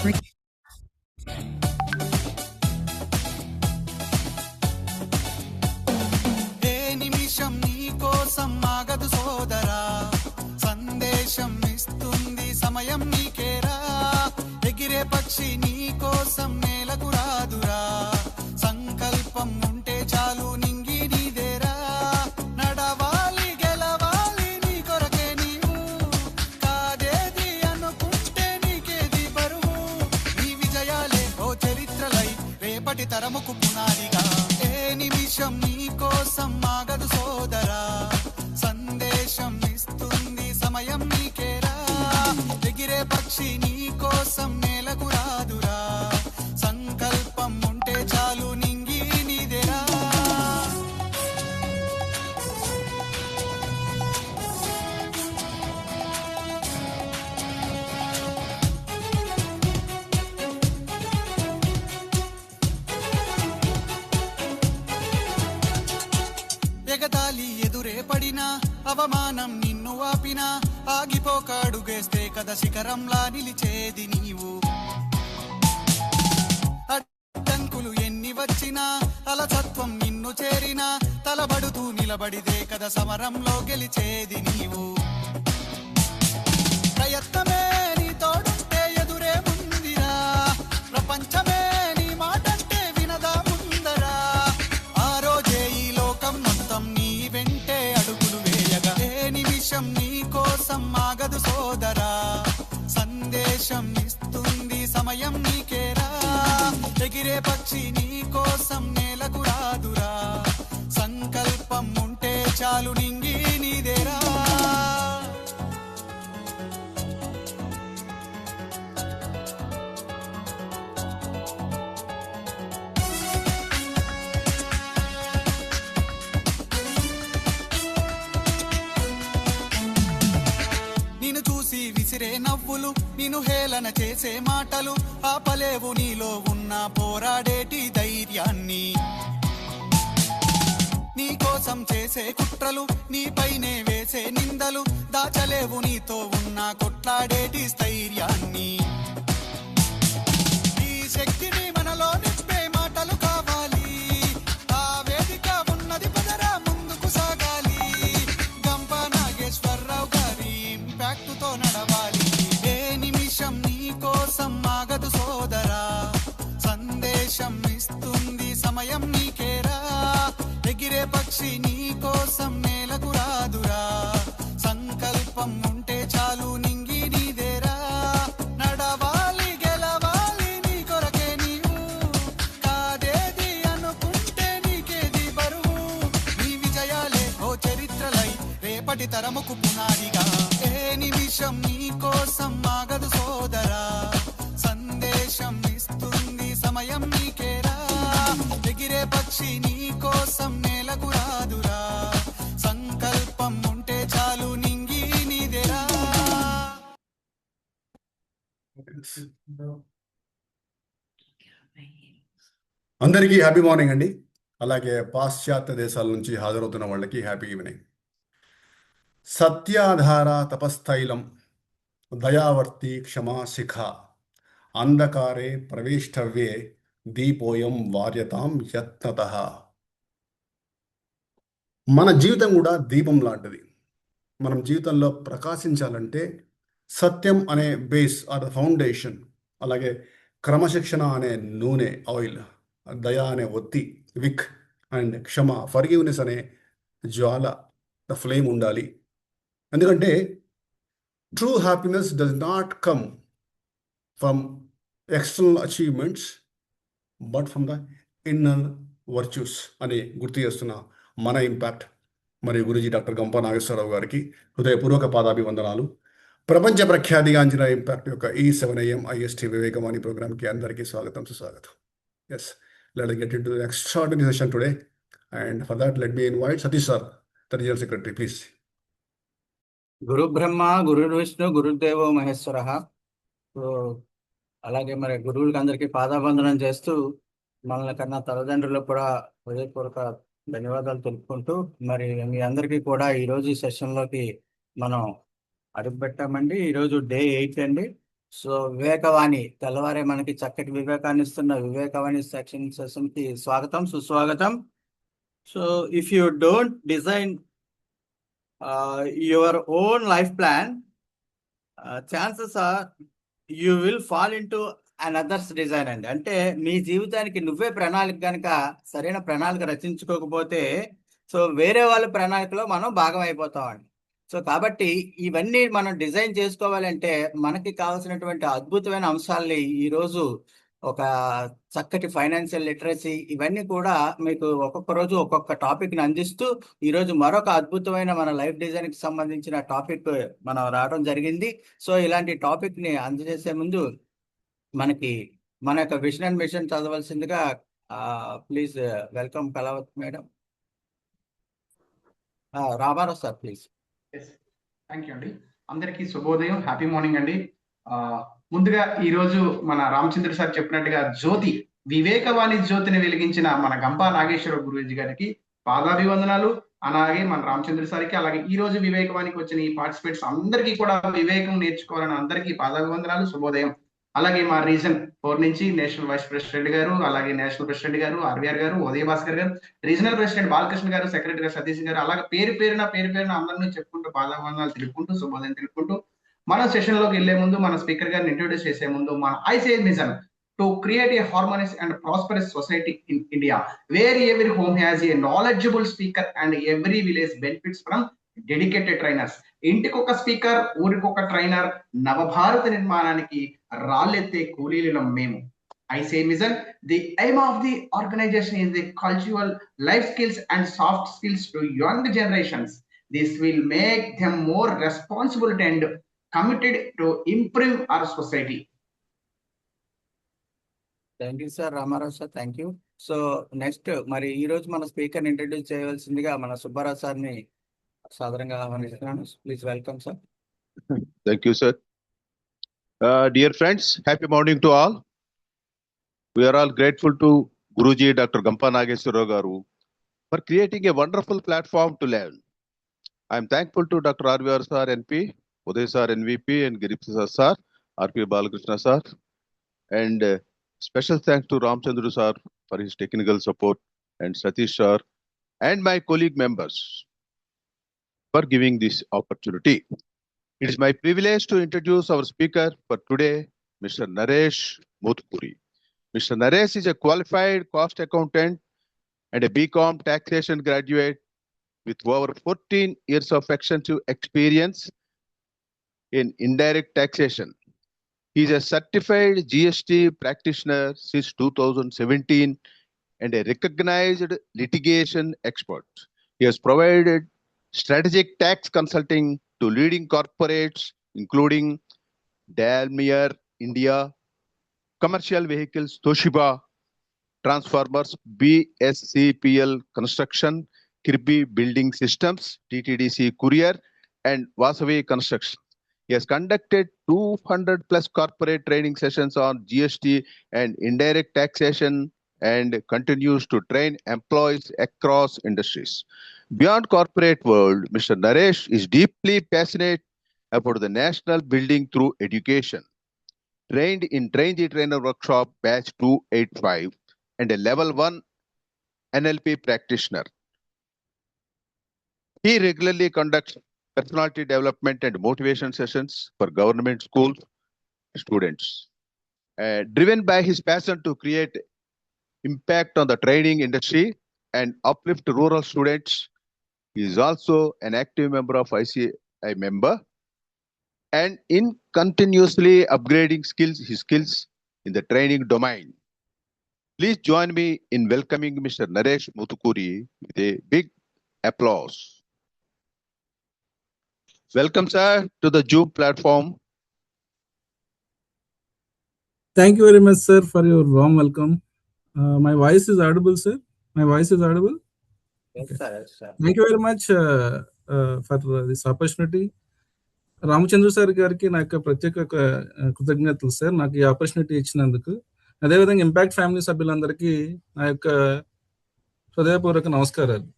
ఏ నిమిషం నీ కోసం ఆగదు సోదరా, సందేశం ఇస్తుంది సమయం నీకేరా. ఎగిరే పక్షి నీ కోసం నేలకు రాదురా, సంకల్పం ఉంటే చాలు నింగి నీదేరా. నడవాలి గెలవాలి నీ కొరకే నీవు, కాదేది అనుకుంటే నీకేది బరువు. నీ విజయాలే ఓ చరిత్రలై రేపటి తరముకు పునాదిగా. ఏ నిమిషం నీ కోసం ఆగదు సోదరా, సందేశం ఇస్తుంది సమయం నీకేరా. ఎగిరే పక్షి నీ కోసం నేలకు రాదురా, సంకల్పం ఉంటే చాలు నింగి నీదేరా. ఎగతాళి ఎదురే పడినా, అవమానం నిన్ను ఆపినా, ఆగిపోక అడుగేస్తే కదా శిఖరంలా నిలిచేది నీవు. అడ్డంకులు ఎన్ని వచ్చినా, అలసత్వం నిన్ను చేరినా, తలబడుతూ నిలబడితే కదా సమరంలో గెలిచేది నీవు. ప్రయత్నమే నీ తోడుంటే ఎదురే ముందిరా, ప్రపంచమే నీ మాటంటే వినదా ముందరా. ఆ రోజే ఈ లోకం మొత్తం నీ వెంటే అడుగులు వేయగా. ఏ నిమిషం నీ కోసం ఆగదు సోదరా, సందేశం ఇస్తుంది సమయం నీకేరా. ఎగిరే పక్షి నీ కోసం నేలకు రాదురా, సంకల్పం ఉంటే చాలు నింగి నీదేరా. నిన్ను చూసి విసిరే నవ్వులు, నిన్ను హేళన చేసే మాటలు, ఆపలేవు నీలో ఉన్న పోరాడేటి ధైర్యాన్ని. నీ కోసం చేసే కుట్రలు, నీపైనే వేసే నిందలు, దాచలేవు నీతో ఉన్న కొట్లాడేటి స్థైర్యాన్ని. ఈ శక్తిని మనలో నింపే మాటలు కావాలి, ఆ వేదిక ఉన్నది పదరా ముందుకు సాగాలి. గంప నాగేశ్వరరావు గారి ఇంపాక్ట్ తో నడవాలి. ఏ నిమిషం నీ కోసం ఆగదు సోదరా, సందేశం ఇస్తుంది సమయం నీకేరా. ఎగిరే పక్షి నీ కోసం నేలకు రాదురా, సంకల్పం ఉంటే చాలు నింగి నీదేరా. నడవాలి గెలవాలి నీ కొరకే నీవు, కాదేది అనుకుంటే నీకేది బరువు. నీ విజయాలే ఓ చరిత్రలై రేపటి తరముకు పునాదిగా. ఏ నిమిషం నీ కోసం ఆగదు సోదరా, సందేశం ఇస్తుంది సమయం నీకేరా. ఎగిరే పక్షి నీ కోసం నేలకు రాదురా, సంకల్పం ఉంటే చాలు నింగి నీదేరా. అందరికీ హ్యాపీ మార్నింగ్ అండి. అలాగే పాశ్చాత్య దేశాల నుంచి హాజరవుతున్న వాళ్ళకి హ్యాపీ ఈవినింగ్. సత్యాధార తపస్థైలం దయావర్తి క్షమాశిఖ అంధకారే ప్రవేష్టవ్యే దీపోయం వార్యతాం యత్నతః. మన జీవితం కూడా దీపం లాంటిది. మనం జీవితంలో ప్రకాశించాలంటే సత్యం అనే బేస్ ఆర్ ద ఫౌండేషన్, అలాగే క్రమశిక్షణ అనే నూనె ఆయిల్, దయ అనే ఒత్తి విక్, అండ్ క్షమ ఫర్గివ్నెస్ అనే జ్వాల ద ఫ్లేమ్ ఉండాలి. ఎందుకంటే true happiness does not come from external achievements but from the inner virtues అని గుర్తు చేస్తున్న మన ఇంపాక్ట్ మరియు గురూజీ డాక్టర్ గంప నాగేశ్వరరావు గారికి హృదయపూర్వక పాదాభివందనాలు. ప్రపంచ ప్రఖ్యాతిగాంచిన ఇంపాక్ట్ యొక్క ఈ 7 AM IST వివేకవాణి ప్రోగ్రామ్కి అందరికీ స్వాగతం సుస్వాగతం. Yes, let us get into the extraordinary session today, and for that let me invite Satish sir, the General Secretary, please. గురు బ్రహ్మ గురు విష్ణు గురుదేవో మహేశ్వర. సో అలాగే మరి గురువులకి అందరికీ పాదాబంధనం చేస్తూ మనల కన్నా తల్లిదండ్రులకు కూడా హృదయపూర్వక ధన్యవాదాలు తెలుపుకుంటూ మరి మీ అందరికీ కూడా ఈరోజు ఈ సెషన్లోకి మనం అడుగుపెట్టామండి. ఈరోజు డే 8 అండి. సో వివేకవాణి తెల్లవారే మనకి చక్కటి వివేకాన్ని ఇస్తున్న వివేకవాణి సెషన్ కి స్వాగతం, సుస్వాగతం. So if you don't design your own life plan, chances are you will fall into another's design అండి. అంటే మీ జీవితానికి నువ్వే ప్రణాళిక కనుక సరైన ప్రణాళిక రచించుకోకపోతే సో వేరే వాళ్ళ ప్రణాళికలో మనం భాగం అయిపోతామండి. సో కాబట్టి ఇవన్నీ మనం డిజైన్ చేసుకోవాలంటే మనకి కావాల్సినటువంటి అద్భుతమైన అంశాలని ఈరోజు ఒక చక్కటి ఫైనాన్షియల్ లిటరసీ ఇవన్నీ కూడా మీకు ఒక్కొక్క రోజు ఒక్కొక్క టాపిక్ని అందిస్తూ ఈరోజు మరొక అద్భుతమైన మన లైఫ్ డిజైన్కి సంబంధించిన టాపిక్ మనం రావడం జరిగింది. సో ఇలాంటి టాపిక్ని అందజేసే ముందు మనకి మన యొక్క విజన్ అండ్ మిషన్ చదవలసిందిగా please welcome Kalavat madam. Ramarao sir please. Thank you అండి. అందరికీ శుభోదయం, హ్యాపీ మార్నింగ్ అండి. ముందుగా ఈ రోజు మన రామచంద్ర సార్ చెప్పినట్టుగా జ్యోతి వివేకవాణి జ్యోతిని వెలిగించిన మన గంపా నాగేశ్వర గురూజీ గారికి పాదాభివందనాలు. అలాగే మన రామచంద్ర సార్కి, అలాగే ఈ రోజు వివేకవాణికి వచ్చిన ఈ పార్టిసిపేట్స్ అందరికీ కూడా వివేకం నేర్చుకోవాలని అందరికీ పాదాభివందనాలు, శుభోదయం. అలాగే మా రీజన్ 4 నుంచి నేషనల్ వైస్ ప్రెసిడెంట్ గారు, అలాగే నేషనల్ ప్రెసిడెంట్ గారు ఆర్వీఆర్ గారు, ఉదయ భాస్కర్ గారు, రీజనల్ ప్రెసిడెంట్ బాలకృష్ణ గారు, సెక్రటరీ గారు సతీష్ గారు, అలాగే పేరు పేరున అందరినీ చెప్పుకుంటూ పాదాభివందనాలు తెలుపుకుంటూ శుభోదయం తెలుపుకుంటూ మన సెషన్ లోకి వెళ్లే ముందు మన స్పీకర్ గారిని ఇంట్రొడ్యూస్ చేసే ముందు మన ఐసే mission to create a harmonious and prosperous society in India where every home has a knowledgeable speaker and every village benefits from dedicated trainers. ఇంటికి ఒక స్పీకర్, ఊరికి ఒక ట్రైనర్, నవభారత నిర్మాణానికి రాళ్ళెత్తే కూలీలం మేము. ఐసే mission the aim of the organisation is the cultural life skills and soft skills to young generations. This will make them more responsible and committed to improve our society. Thank you sir, Ramarao sir, thank you. So next మరి ఈ రోజు మన speaker introduce చేయవలసిందిగా మన సుబ్బారావు సార్ని సాధారణంగా ఆహ్వానిస్తున్నాను. Please welcome sir. Thank you, sir. Dear friends, happy morning to all. We are all grateful to Guruji Dr. Gampa Nageshwara Garu for creating a wonderful platform to learn. I am thankful to Dr. RVR sir, NP, Uday sir, NVP, and Girip sir, RP Balakrishna sir, and special thanks to Ramchandra sir for his technical support, and Satish sir, and my colleague members for giving this opportunity. It is my privilege to introduce our speaker for today, Mr. Naresh Muthupuri. Mr. Naresh is a qualified cost accountant and a BCom taxation graduate with over 14 years of extensive experience in indirect taxation. He is a certified GST practitioner since 2017 and a recognized litigation expert. He has provided strategic tax consulting to leading corporates including Dalmia India, Commercial Vehicles, Toshiba, Transformers, BSCPL Construction, Kirby Building Systems, TTDC Courier, and Vasavi Construction. He has conducted 200 plus corporate training sessions on GST and indirect taxation and continues to train employees across industries. Beyond corporate world, Mr. Naresh is deeply passionate about the national building through education. Trained in Train the Trainer Workshop Batch 285 and a Level 1 NLP practitioner. He regularly conducts personality development and motivation sessions for government school students. Driven by his passion to create impact on the training industry and uplift rural students, he is also an active member of ICI member and in continuously upgrading his skills in the training domain. Please join me in welcoming Mr. Naresh Muthupuri with a big applause. Welcome, sir, to the Zoom platform. Thank you very much, sir, for your warm welcome. My voice is audible, sir? My voice is audible? Yes, Okay. sir, yes, sir. Thank you very much for this opportunity. Ramachandra sir గారికి నా యొక్క ప్రత్యేక కృతజ్ఞతలు sir, నాకు ఈ opportunity ఇచ్చినందుకు. అదేవిధంగా impact family సభ్యులందరికీ నా యొక్క హృదయపూర్వక నమస్కారాలు.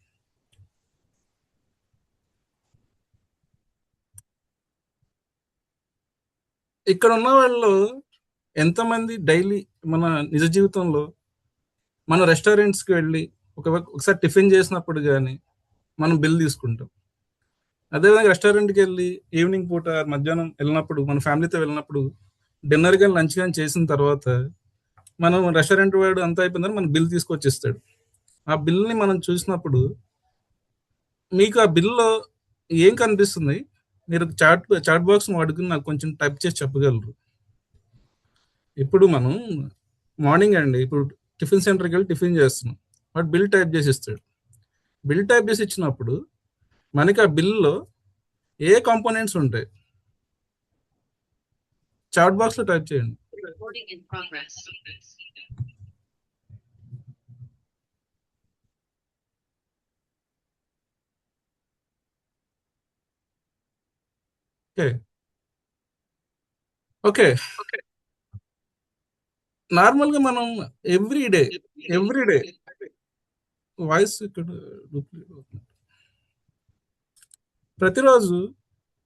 ఇక్కడ ఉన్న వాళ్ళు ఎంతమంది డైలీ మన నిజ జీవితంలో మన రెస్టారెంట్స్కి వెళ్ళి ఒకసారి టిఫిన్ చేసినప్పుడు కానీ మనం బిల్ తీసుకుంటాం. అదేవిధంగా రెస్టారెంట్కి వెళ్ళి ఈవినింగ్ పూట మధ్యాహ్నం వెళ్ళినప్పుడు మన ఫ్యామిలీతో వెళ్ళినప్పుడు డిన్నర్ కానీ లంచ్ కానీ చేసిన తర్వాత మనం రెస్టారెంట్ వాడు అంతా అయిపోయిందని మన బిల్ తీసుకొచ్చేస్తాడు. ఆ బిల్ని మనం చూసినప్పుడు మీకు ఆ బిల్లో ఏం కనిపిస్తుంది? మీరు చాట్ బాక్స్ అడుగుని నాకు కొంచెం టైప్ చేసి చెప్పగలరు. ఇప్పుడు మనం మార్నింగ్ అండి, ఇప్పుడు టిఫిన్ సెంటర్కి వెళ్ళి టిఫిన్ చేస్తున్నాం, వాడు బిల్ టైప్ చేసి ఇస్తాడు. బిల్ టైప్ చేసి ఇచ్చినప్పుడు మనకి ఆ బిల్లో ఏ కాంపోనెంట్స్ ఉంటాయి? చాట్ బాక్స్లో టైప్ చేయండి. ఓకే, నార్మల్గా మనం ఎవ్రీ డే వాయిస్ ఇక్కడ డూప్లికేట్ అవుతుంది. ప్రతిరోజు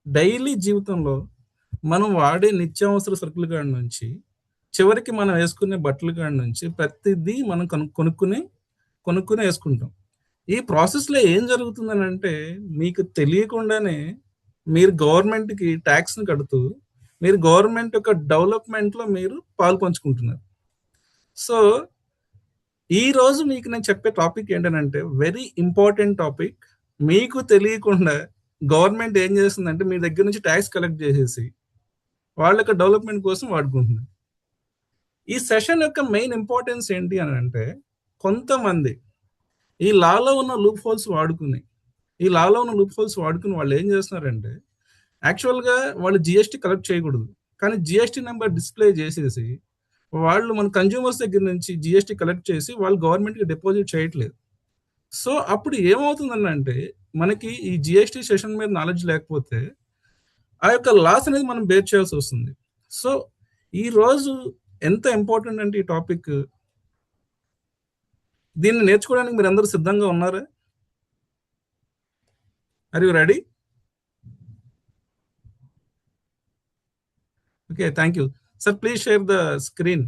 డైలీ జీవితంలో మనం వాడే నిత్యావసర సరుకుల కాడి నుంచి చివరికి మనం వేసుకునే బట్టల కాడి నుంచి ప్రతిదీ మనం కొనుక్కుని వేసుకుంటాం. ఈ ప్రాసెస్లో ఏం జరుగుతుందని అంటే మీకు తెలియకుండానే మీరు గవర్నమెంట్కి ట్యాక్స్ని కడుతూ మీరు గవర్నమెంట్ యొక్క డెవలప్మెంట్లో మీరు పాలు పంచుకుంటున్నారు. సో ఈ రోజు మీకు నేను చెప్పే టాపిక్ ఏంటంటే వెరీ ఇంపార్టెంట్ టాపిక్. మీకు తెలియకుండా గవర్నమెంట్ ఏం చేస్తుందంటే మీ దగ్గర నుంచి ట్యాక్స్ కలెక్ట్ చేసేసి వాళ్ళ యొక్క డెవలప్మెంట్ కోసం వాడుకుంటుంది. ఈ సెషన్ యొక్క మెయిన్ ఇంపార్టెన్స్ ఏంటి అని అంటే కొంతమంది ఈ లాలో ఉన్న లూప్ హోల్స్ వాడుకుని వాళ్ళు ఏం చేస్తున్నారంటే యాక్చువల్గా వాళ్ళు జిఎస్టీ కలెక్ట్ చేయకూడదు, కానీ జిఎస్టీ నెంబర్ డిస్ప్లే చేసేసి వాళ్ళు మన కన్జ్యూమర్స్ దగ్గర నుంచి జిఎస్టీ కలెక్ట్ చేసి వాళ్ళు గవర్నమెంట్కి డిపాజిట్ చేయట్లేదు. సో అప్పుడు ఏమవుతుందని అంటే మనకి ఈ జిఎస్టీ సెషన్ మీద నాలెడ్జ్ లేకపోతే ఆ యొక్క లాస్ అనేది మనం బేర్ చేయాల్సి వస్తుంది. సో ఈ రోజు ఎంత ఇంపార్టెంట్ అంటే ఈ టాపిక్, దీన్ని నేర్చుకోవడానికి మీరు అందరూ సిద్ధంగా ఉన్నారా? Are you ready? Okay, thank you sir. Please share the screen.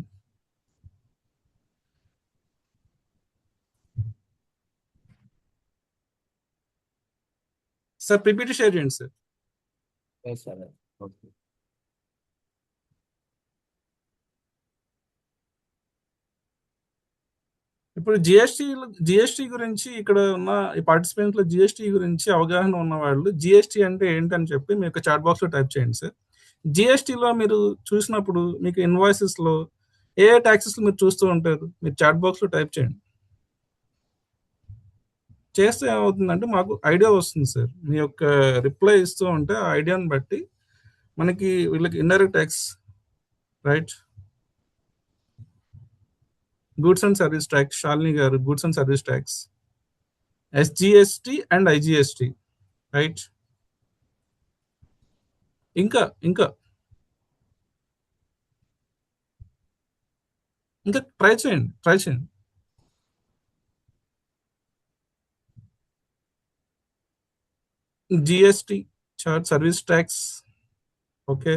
Sir PPT share చేయండి సార్. ఇప్పుడు జిఎస్టీ గురించి ఇక్కడ ఉన్న ఈ పార్టిసిపెంట్స్ లో జిఎస్టీ గురించి అవగాహన ఉన్న వాళ్ళు జిఎస్టీ అంటే ఏంటని చెప్పి మీ యొక్క చాట్ బాక్స్ లో టైప్ చేయండి సార్. జిఎస్టీలో మీరు చూసినప్పుడు మీకు ఇన్వాయిసెస్ లో ఏ ట్యాక్సెస్ మీరు చూస్తూ ఉంటారు, మీరు చాట్ బాక్స్ లో టైప్ చేయండి. చేస్తే ఏమవుతుందంటే మాకు ఐడియా వస్తుంది సార్. మీ యొక్క రిప్లై ఇస్తూ ఉంటే ఆ ఐడియాని బట్టి మనకి వీళ్ళకి indirect tax, right, goods and service tax, Shalini గారు goods and service tax, SGST and IGST, right. ఇంకా ట్రై చేయండి. GST charge, service tax. Okay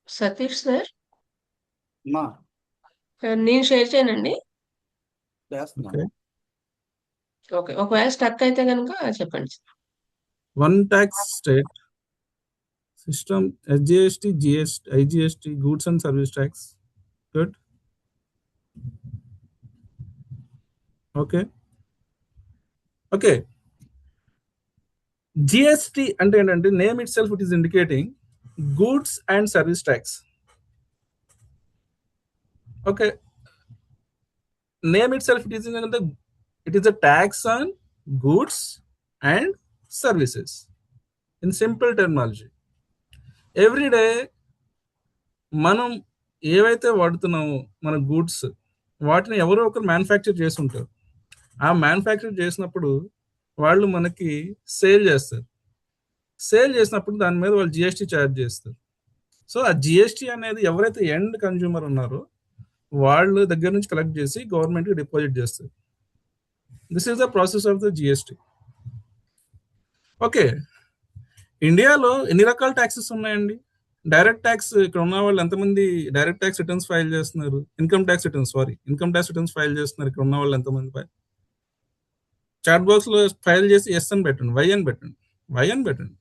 Satish sir, మా నేను షేర్ చేయనండి. చేస్తున్నాను. ఓకే, ఒకవేళ స్టక్ అయితే కనుక చెప్పండి. One tax state system, SGST, GST, IGST, goods and service tax. Good. Okay. GST అంటే ఏంటంటే name it self it is indicating goods and service tax. Okay, name it self it is a tax on goods and services in simple terminology. Every day మనం ఏవైతే వాడుతున్నామో మన goods, వాటిని ఎవరో ఒకరు manufacture చేస్తుంటారు. ఆ మ్యానుఫ్యాక్చర్ చేసినప్పుడు వాళ్ళు మనకి సేల్ చేసినప్పుడు దాని మీద వాళ్ళు జిఎస్టీ ఛార్జ్ చేస్తారు. సో ఆ జిఎస్టీ అనేది ఎవరైతే ఎండ్ కన్జ్యూమర్ ఉన్నారో వాళ్ళ దగ్గర నుంచి కలెక్ట్ చేసి గవర్నమెంట్కి డిపాజిట్ చేస్తారు. This is the process of the GST. Okay, ఇండియాలో ఎన్ని రకాల ట్యాక్సెస్ ఉన్నాయండి? డైరెక్ట్ ట్యాక్స్ ఇక్కడ ఉన్న వాళ్ళు ఎంతమంది డైరెక్ట్ ట్యాక్స్ రిటర్న్స్ ఫైల్ చేస్తున్నారు? ఇన్కమ్ ట్యాక్స్ రిటర్న్స్ ఫైల్ చేస్తున్నారు ఇక్కడ ఉన్న వాళ్ళు ఎంతమంది? చాట్ బాక్స్ లో ఫైల్ చేసి ఎస్ అని పెట్టండి, వై అని పెట్టండి.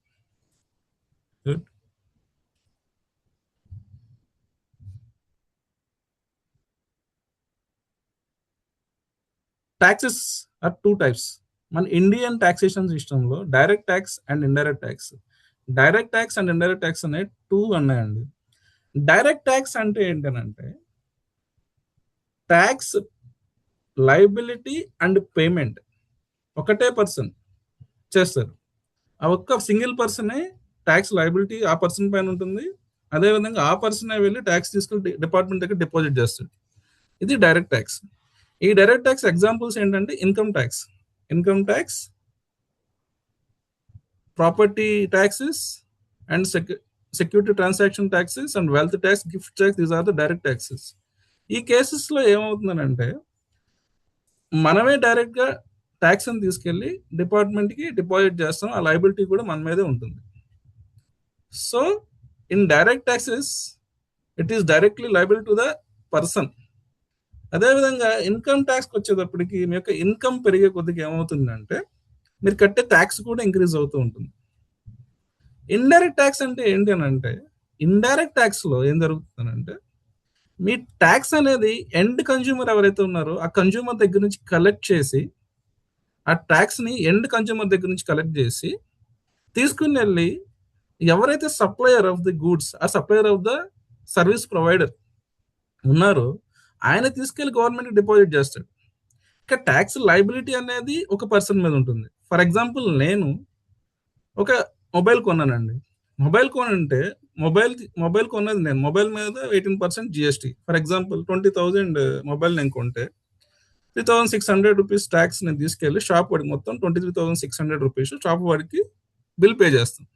గుడ్. Taxes are 2 types. మన ఇండియన్ టాక్సేషన్ సిస్టంలో direct tax and indirect tax. Direct tax and indirect tax అనే 2 ఉన్నాయండి. డైరెక్ట్ ట్యాక్స్ అంటే ఏంటనంటే ట్యాక్స్ లయబిలిటీ అండ్ పేమెంట్ ఒకటే పర్సన్ చేస్తారు. ఆ ఒక్క సింగిల్ పర్సనే ట్యాక్స్ లయబిలిటీ ఆ పర్సన్ పైన ఉంటుంది. అదేవిధంగా ఆ పర్సనే వెళ్ళి ట్యాక్స్ తీసుకుని డిపార్ట్మెంట్ దగ్గర డిపాజిట్ చేస్తాడు. ఇది డైరెక్ట్ ట్యాక్స్. ఈ డైరెక్ట్ ట్యాక్స్ ఎగ్జాంపుల్స్ ఏంటంటే income tax, property taxes and security transaction taxes and wealth tax, gift tax. These are the direct taxes. ఈ కేసెస్ లో ఏమవుతుందంటే మనమే డైరెక్ట్ గా ట్యాక్స్ అని తీసుకెళ్లి డిపార్ట్మెంట్ కి డిపాజిట్ చేస్తాం. ఆ లయబిలిటీ కూడా మన మీదే ఉంటుంది. So in direct taxes it is directly liable to the person. అదేవిధంగా ఇన్కమ్ ట్యాక్స్కి వచ్చేటప్పటికి మీ యొక్క ఇన్కమ్ పెరిగే కొద్దిగా ఏమవుతుందంటే మీరు కట్టే ట్యాక్స్ కూడా ఇంక్రీజ్ అవుతూ ఉంటుంది. ఇండైరెక్ట్ ట్యాక్స్ అంటే ఏంటి అని అంటే ఇండైరెక్ట్ ట్యాక్స్ లో ఏం జరుగుతుందంటే మీ ట్యాక్స్ అనేది ఎండ్ కన్జ్యూమర్ ఎవరైతే ఉన్నారో ఆ కన్జ్యూమర్ దగ్గర నుంచి కలెక్ట్ చేసి ఆ ట్యాక్స్ ని ఎండ్ కన్జ్యూమర్ దగ్గర నుంచి కలెక్ట్ చేసి తీసుకుని వెళ్ళి ఎవరైతే సప్లయర్ ఆఫ్ ది గూడ్స్ ఆ supplier of the service provider ఉన్నారో ఆయన తీసుకెళ్లి గవర్నమెంట్ డిపాజిట్ చేస్తాడు. ఇక ట్యాక్స్ లయబిలిటీ అనేది ఒక పర్సన్ మీద ఉంటుంది. ఫర్ ఎగ్జాంపుల్ నేను ఒక మొబైల్ కొన్నానండి. మొబైల్ కొన్నది నేను. మొబైల్ మీద 18% GST. ఫర్ ఎగ్జాంపుల్ 20,000 మొబైల్ నేను కొంటే 3,600 రూపీస్ ట్యాక్స్ నేను తీసుకెళ్లి షాప్ వాడికి మొత్తం 23,600 రూపీస్ షాప్ వాడికి బిల్ పే చేస్తాను.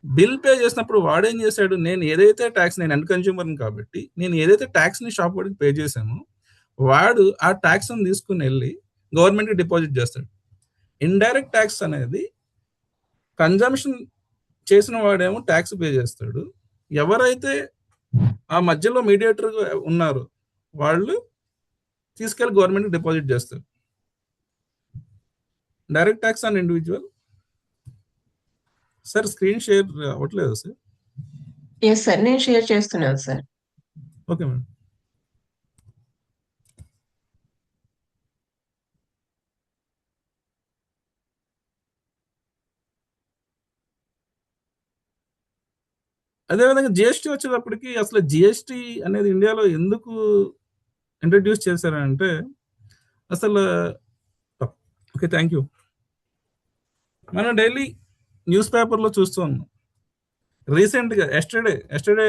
బిల్ పే చేసినప్పుడు వాడేం చేశాడు, నేను ఏదైతే ట్యాక్స్, నేను ఎండ్ కన్జ్యూమర్ కాబట్టి నేను ఏదైతే ట్యాక్స్ ని షాప్ వాడికి పే చేశానో వాడు ఆ ట్యాక్స్ ని తీసుకుని వెళ్ళి గవర్నమెంట్ కి డిపాజిట్ చేస్తాడు. ఇండైరెక్ట్ ట్యాక్స్ అనేది కన్జంప్షన్ చేసిన వాడేమో ట్యాక్స్ పే చేస్తాడు. ఎవరైతే ఆ మధ్యలో మీడియేటర్ ఉన్నారో వాళ్ళు తీసుకెళ్లి గవర్నమెంట్ డిపాజిట్ చేస్తారు. Direct tax on individual. Sir screen share అవ్వట్లేదు సార్. ఎస్ సార్, నేను షేర్ చేస్తున్నాను సార్. Okay madam. అదేవిధంగా జిఎస్టీ వచ్చేటప్పటికి అసలు జిఎస్టీ అనేది ఇండియాలో ఎందుకు ఇంట్రడ్యూస్ చేశారంటే అసలు ఓకే థ్యాంక్ యూ. మనం డైలీ న్యూస్ పేపర్లో చూస్తూ ఉన్నాం. రీసెంట్గా ఎస్టర్డే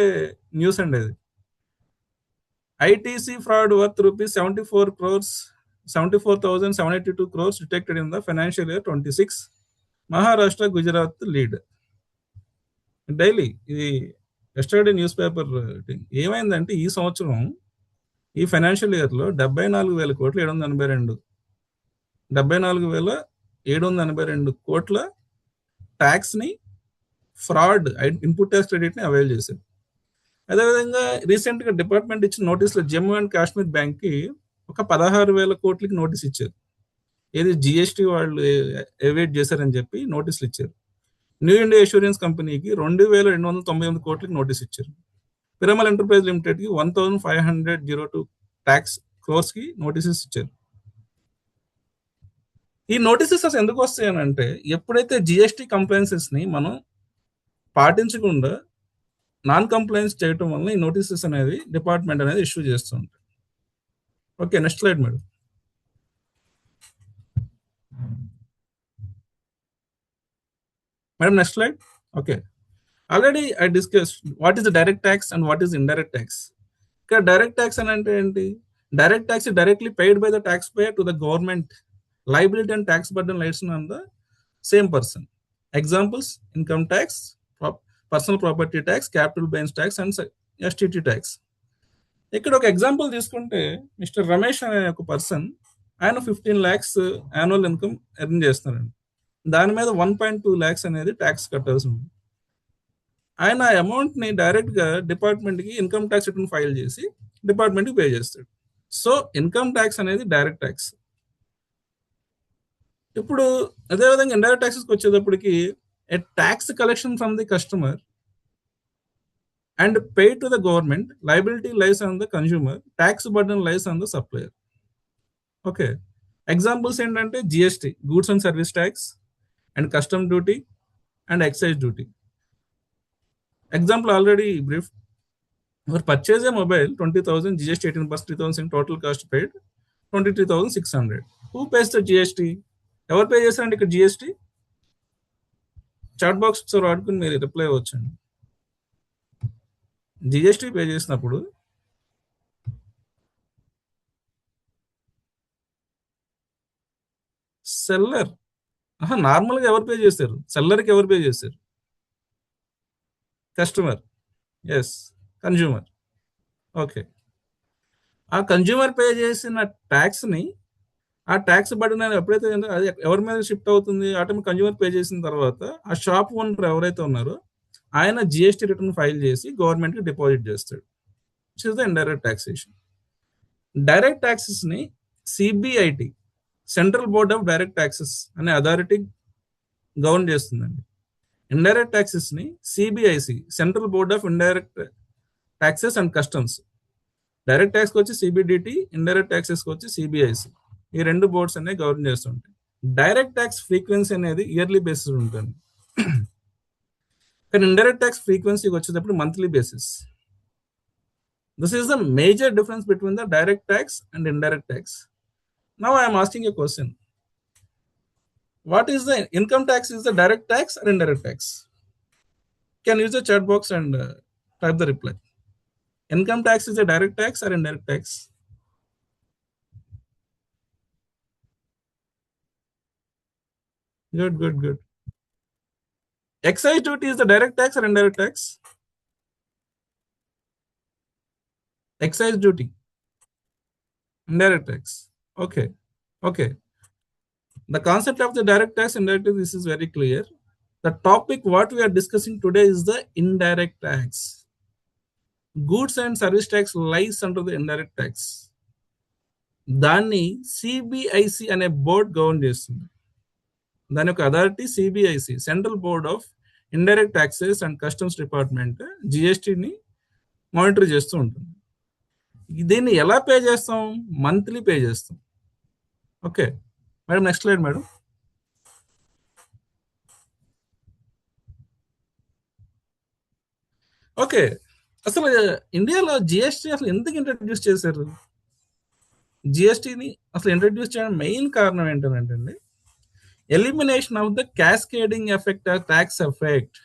న్యూస్ అండి అది. ITC fraud worth ₹74,782 crores detected in the financial year 26. Maharashtra, Gujarat lead. Daily ఇది ఎస్టర్డే న్యూస్ పేపర్. ఏమైందంటే ఈ సంవత్సరం ఈ ఫైనాన్షియల్ ఇయర్లో 74,782 కోట్ల ట్యాక్స్ ని ఫ్రాడ్ ఇన్పుట్ ట్యాక్స్ క్రెడిట్ ని అవైల్ చేశారు. అదేవిధంగా రీసెంట్ గా డిపార్ట్మెంట్ ఇచ్చిన నోటీసులో జమ్మూ అండ్ కాశ్మీర్ బ్యాంక్ కి ఒక 16,000 కోట్లకి నోటీస్ ఇచ్చారు. ఏది జిఎస్టీ వాళ్ళు ఎవేట్ చేశారని చెప్పి నోటీసులు ఇచ్చారు. న్యూ ఇండియా ఇన్సూరెన్స్ కంపెనీకి 2,298 కోట్లకి నోటీస్ ఇచ్చారు. పిరమల్ ఎంటర్ప్రైజ్ లిమిటెడ్ కి 1,502 ట్యాక్స్ క్రోర్స్ కి నోటీసెస్ ఇచ్చారు. ఈ నోటీసెస్ అసలు ఎందుకు వస్తాయనంటే ఎప్పుడైతే జిఎస్టీ కంప్లైన్సెస్ ని మనం పాటించకుండా నాన్ కంప్లైన్స్ చేయటం వల్ల ఈ నోటీసెస్ అనేది డిపార్ట్మెంట్ అనేది ఇష్యూ చేస్తూ ఉంటారు. Okay, next slide madam. Madam, next slide. Okay. Already I discussed what is the direct tax and what is indirect tax. Okay, direct tax అంటే ఏంటి? Direct tax is directly paid by the taxpayer to the government. Liability and tax burden lies on the same person. Examples: income tax, personal property tax, capital gains tax and STT tax. ఇక్కడ ఒక example తీసుకుంటే mister Ramesh అనే ఒక person, ఆయన 15 lakhs annual income earn చేస్తున్నారండి. దాని మీద 1.2 lakhs అనేది ట్యాక్స్ కట్టాల్సి ఉంది. ఆయన ఆ అమౌంట్ని డైరెక్ట్గా డిపార్ట్మెంట్కి ఇన్కమ్ ట్యాక్స్ రిటర్న్ ఫైల్ చేసి డిపార్ట్మెంట్కి పే చేస్తాడు. సో ఇన్కమ్ ట్యాక్స్ అనేది డైరెక్ట్ ట్యాక్స్. ఇప్పుడు అదేవిధంగా ఇండైరెక్ట్ ట్యాక్సెస్కి వచ్చేటప్పటికి a tax collection from the customer and paid to the government, liability lies on the consumer, tax burden lies on the supplier. Okay. Examples ఏంటంటే GST, goods and service tax, and custom duty and excise duty. Example already brief. For purchase a mobile, 20,000 GST 18% 3,000 total cost paid 23,600. Who pays the GST? ఎవరు pay చేస్తారండి ఇక్కడ GST? Chat box ఒకసారి వాడుకుని మీరు reply అవ్వచ్చండి. GST pay చేసినప్పుడు seller, నార్మల్గా ఎవరు పే చేస్తారు? సెల్లర్కి ఎవరు పే చేస్తారు? కస్టమర్. Yes, consumer. ఓకే, ఆ కన్జ్యూమర్ పే చేసిన ట్యాక్స్ని, ఆ ట్యాక్స్ బర్డెన్ అనేది ఎప్పుడైతే అది ఎవరి మీద షిఫ్ట్ అవుతుంది, ఆటోమేటిక్ కన్జ్యూమర్ పే చేసిన తర్వాత ఆ షాప్ ఓనర్ ఎవరైతే ఉన్నారో ఆయన జిఎస్టీ రిటర్న్ ఫైల్ చేసి గవర్నమెంట్కి డిపాజిట్ చేస్తాడు. Which is the indirect taxation. Direct ట్యాక్సెస్ని CBIT, central board of direct taxes అనే అథారిటీ గవర్న్ చేస్తుందండి. ఇండైరెక్ట్ ట్యాక్సెస్ని CBIC, central board of indirect taxes and customs. Direct ట్యాక్స్కి వచ్చి సిబిడిటి, ఇండైరెక్ట్ ట్యాక్సెస్కి వచ్చి సిబిఐసి. ఈ రెండు బోర్డ్స్ అనేవి గవర్న్ చేస్తుంటాయి. డైరెక్ట్ ట్యాక్స్ ఫ్రీక్వెన్సీ అనేది ఇయర్లీ బేసిస్ ఉంటుంది, కానీ ఇండైరెక్ట్ ట్యాక్స్ ఫ్రీక్వెన్సీకి వచ్చేటప్పుడు monthly basis. This is the major difference between the direct tax and indirect tax. Now I'm asking a question. What is the income tax? Is the direct tax or indirect tax? Can use the chat box and type the reply. Income tax is a direct tax or indirect tax? Good. Excise duty is the direct tax or indirect tax? Excise duty, indirect tax. Okay. The concept of the direct tax, indirect tax, this is very clear. The topic what we are discussing today is the indirect tax. Goods and service tax lies under the indirect tax. దాన్ని CBIC అనే board govern చేస్తుంది. దాని యొక్క authority CBIC, central board of indirect taxes and customs department, జిఎస్టీని monitor చేస్తూ ఉంటుంది. దీన్ని ఎలా పే చేస్తాం? మంత్లీ పే చేస్తాం. Okay madam, next slide madam. Okay, అసలు ఇండియాలో జిఎస్టీ అసలు ఎందుకు ఇంట్రడ్యూస్ చేశారు? జిఎస్టీని అసలు ఇంట్రడ్యూస్ చేయడం మెయిన్ కారణం ఏంటంటే elimination of the cascading effect of tax effect.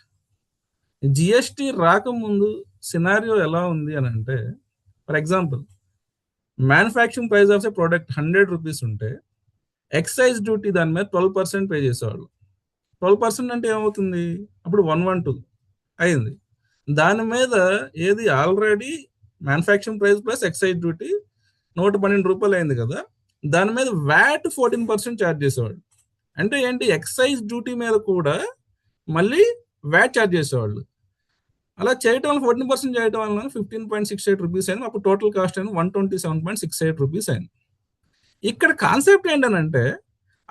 GST రాకముందు సినారియో ఎలా ఉంది అని అంటే, for example manufacturing price of a product 100 rupees ఉంటే ఎక్సైజ్ డ్యూటీ దాని మీద 12% పే చేసేవాళ్ళు. 12% అంటే ఏమవుతుంది? అప్పుడు 112 అయింది. దాని మీద ఏది already manufacturing price plus excise duty 112 రూపాయలు అయింది కదా, దాని మీద వ్యాట్ 14% ఛార్జ్ చేసేవాళ్ళు. అంటే ఏంటి? ఎక్సైజ్ డ్యూటీ మీద కూడా మళ్ళీ వ్యాట్ ఛార్జ్ చేసేవాళ్ళు. అలా చేయటం వల్ల 14% చేయడం వల్ల 15.68 రూపీస్ అయింది. అప్పుడు టోటల్ కాస్ట్ అయిన 127.68 రూపీస్ అయింది. ఇక్కడ కాన్సెప్ట్ ఏంటనంటే,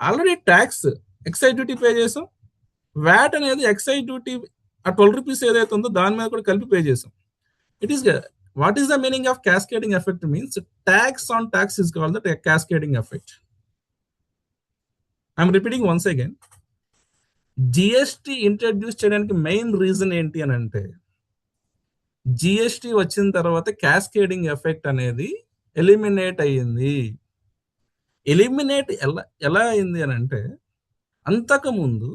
already tax excise duty pay చేసాం, వ్యాట్ అనేది ఎక్సైజ్ డ్యూటీ ఆ 12 రూపీస్ ఏదైతే ఉందో దాని మీద కూడా కలిపి పే చేసాం. It is what is the meaning of cascading effect? Means tax on tax is called the cascading effect. I'm repeating once again. GST introduce చేయడానికి మెయిన్ రీజన్ ఏంటి అని అంటే, జిఎస్టీ వచ్చిన తర్వాత క్యాస్కేడింగ్ ఎఫెక్ట్ అనేది ఎలిమినేట్ అయ్యింది. Eliminate ఎలా అయింది అని అంటే, అంతకుముందు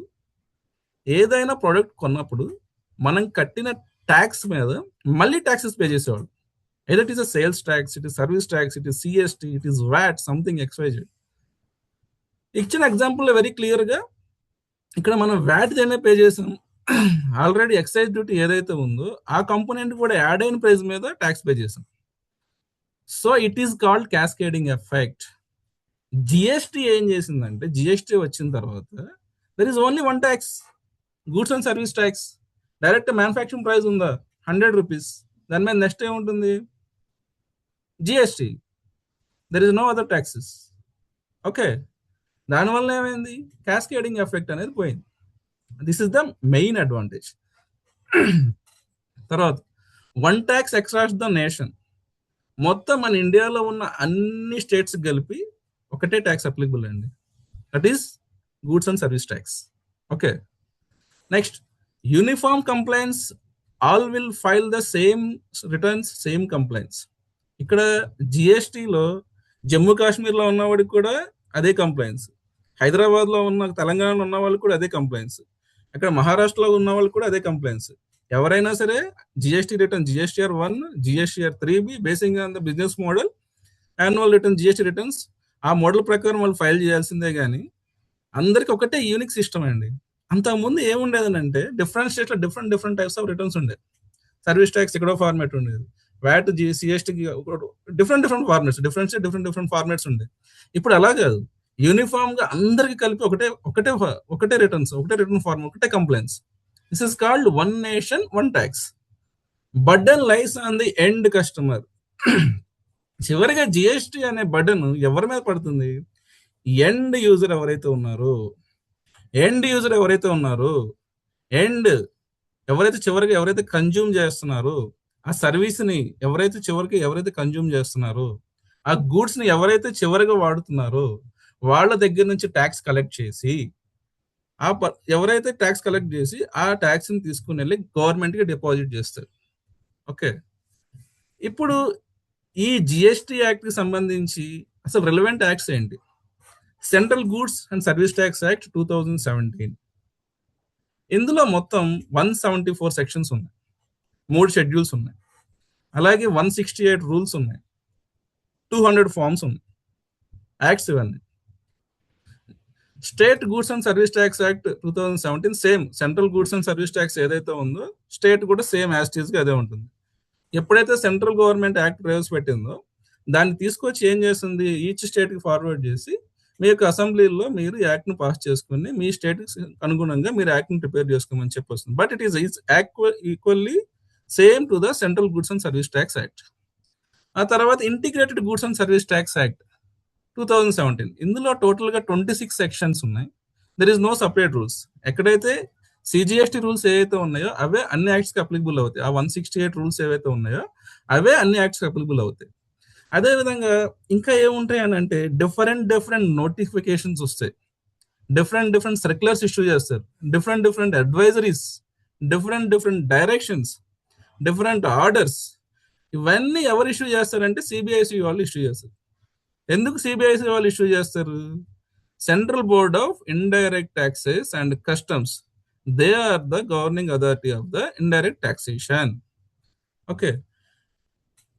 ఏదైనా ప్రోడక్ట్ కొన్నప్పుడు మనం కట్టిన ట్యాక్స్ మీద మళ్ళీ ట్యాక్సెస్ పే చేసేవాళ్ళు. either it is a sales tax, it is service tax, it is CST, it is VAT, something XYZ. ఇచ్చిన ఎగ్జాంపుల్ వెరీ క్లియర్గా ఇక్కడ మనం వ్యాట్ దేమే పే చేసాం, ఆల్రెడీ ఎక్సైజ్ డ్యూటీ ఏదైతే ఉందో ఆ కంపోనెంట్ కూడా యాడ్ అయిన ప్రైస్ మీద ట్యాక్స్ పే చేసాం. So it is called cascading effect. GST ఏం చేసిందంటే, జిఎస్టీ వచ్చిన తర్వాత there is only one tax, goods and service tax. Direct manufacturing price ఉందా 100 రూపీస్, దాని మీద నెక్స్ట్ ఏముంటుంది GST, there is no other taxes. Okay, దానివల్ల ఏమైంది క్యాస్కేడింగ్ ఎఫెక్ట్ అనేది పోయింది. This is the main advantage. తర్వాత one tax across the nation, మొత్తం మన ఇండియాలో ఉన్న అన్ని స్టేట్స్ కలిపి ఒకటే ట్యాక్స్ అప్లికబుల్ అండి, that is goods and service tax. Okay, next uniform complaints, all will file the same returns, same complaints. ఇక్కడ జిఎస్టీలో జమ్మూ కాశ్మీర్లో ఉన్నవాడికి కూడా అదే కంప్లైంట్స్, హైదరాబాద్లో ఉన్న తెలంగాణలో ఉన్న వాళ్ళకి కూడా అదే కంప్లైంట్స్, అక్కడ మహారాష్ట్రలో ఉన్న వాళ్ళకి కూడా అదే కంప్లైంట్స్. ఎవరైనా సరే GST return GSTR 1, GSTR 3B basing on the business model, annual return GST returns, ఆ మోడల్ ప్రకారం వాళ్ళు ఫైల్ చేయాల్సిందే. కానీ అందరికి ఒకటే యూనిక్ సిస్టమ్ అండి. అంతకుముందు ఏముండేదనంటే డిఫరెంట్ స్టేట్లో డిఫరెంట్ టైప్స్ ఆఫ్ రిటర్న్స్ ఉండేది. సర్వీస్ ట్యాక్స్ ఎక్కడో ఫార్మేట్ ఉండేది, వ్యాట్ సిఎస్టీకి డిఫరెంట్ ఫార్మేట్స్, డిఫరెంట్ ఫార్మేట్స్ ఉండేది. ఇప్పుడు అలా కాదు, యూనిఫామ్ గా అందరికి కలిపి ఒకటే రిటర్న్స్, ఒకటే రిటర్న్ ఫార్మ్, ఒకటే complaints. This is called one nation one tax. Burden lies on the end customer. చివరిగా జిఎస్టీ అనే బర్డన్ ఎవరి మీద పడుతుంది? ఎండ్ యూజర్ ఎవరైతే ఉన్నారో, చివరికి ఎవరైతే కన్జ్యూమ్ చేస్తున్నారో, ఆ సర్వీస్ ని ఎవరైతే కన్జ్యూమ్ చేస్తున్నారో, ఆ గూడ్స్ ని ఎవరైతే చివరిగా వాడుతున్నారో వాళ్ళ దగ్గర నుంచి ట్యాక్స్ కలెక్ట్ చేసి, ఎవరైతే ట్యాక్స్ కలెక్ట్ చేసి ఆ ట్యాక్స్ ని తీసుకుని వెళ్ళి గవర్నమెంట్ కి డిపాజిట్ చేస్తారు. ఓకే, ఇప్పుడు ఈ జిఎస్టీ యాక్ట్ కి సంబంధించి అసలు రిలవెంట్ యాక్ట్స్ ఏంటి? Central goods and service tax act 2017. ఇందులో మొత్తం 174 సెక్షన్స్ ఉన్నాయి, 3 షెడ్యూల్స్ ఉన్నాయి, అలాగే 168 రూల్స్ ఉన్నాయి, 200 ఫార్మ్స్ ఉన్నాయి, యాక్ట్స్ ఇవన్నీ. State goods and service tax act 2017 same, central goods and service tax ఏదైతే ఉందో స్టేట్ కూడా సేమ్ యాజ్ ఇట్ ఈస్ గా అదే ఉంటుంది. ఎప్పుడైతే సెంట్రల్ గవర్నమెంట్ యాక్ట్ ప్రవేశపెట్టిందో దాన్ని తీసుకొచ్చి ఏం చేస్తుంది, ఈచ్ స్టేట్ కి ఫార్వర్డ్ చేసి మీ యొక్క అసెంబ్లీలో మీరు యాక్ట్ ను పాస్ చేసుకుని మీ స్టేట్ అనుగుణంగా మీరు యాక్ట్ ని ప్రిపేర్ చేసుకోమని చెప్పొస్తుంది. But it is equally same to the central goods and service tax act. ఆ తర్వాత integrated goods and service tax act 2017. ఇందులో టోటల్ గా 26 సెక్షన్స్ ఉన్నాయి. There is no separate rules. ఎక్కడైతే సిజిఎస్టీ రూల్స్ ఏవైతే ఉన్నాయో అవే అన్ని యాక్ట్స్ కి అప్లికబుల్ అవుతాయి. ఆ 168 రూల్స్ ఏవైతే ఉన్నాయో అవే అన్ని యాక్ట్స్ కి అప్లికబుల్ అవుతాయి. అదే విధంగా ఇంకా ఏముంటాయి అని అంటే డిఫరెంట్ నోటిఫికేషన్స్ వస్తాయి, డిఫరెంట్ సర్క్యులర్స్ ఇష్యూ చేస్తారు, different advisories, different directions, different orders. ఇవన్నీ ఎవరు ఇష్యూ చేస్తారంటే సిబిఐసి వాళ్ళు ఇష్యూ చేస్తారు. ఎందుకు సిబిఐసి వాళ్ళు ఇష్యూ చేస్తారు? Central board of indirect taxes and customs, they are the governing authority of the indirect taxation.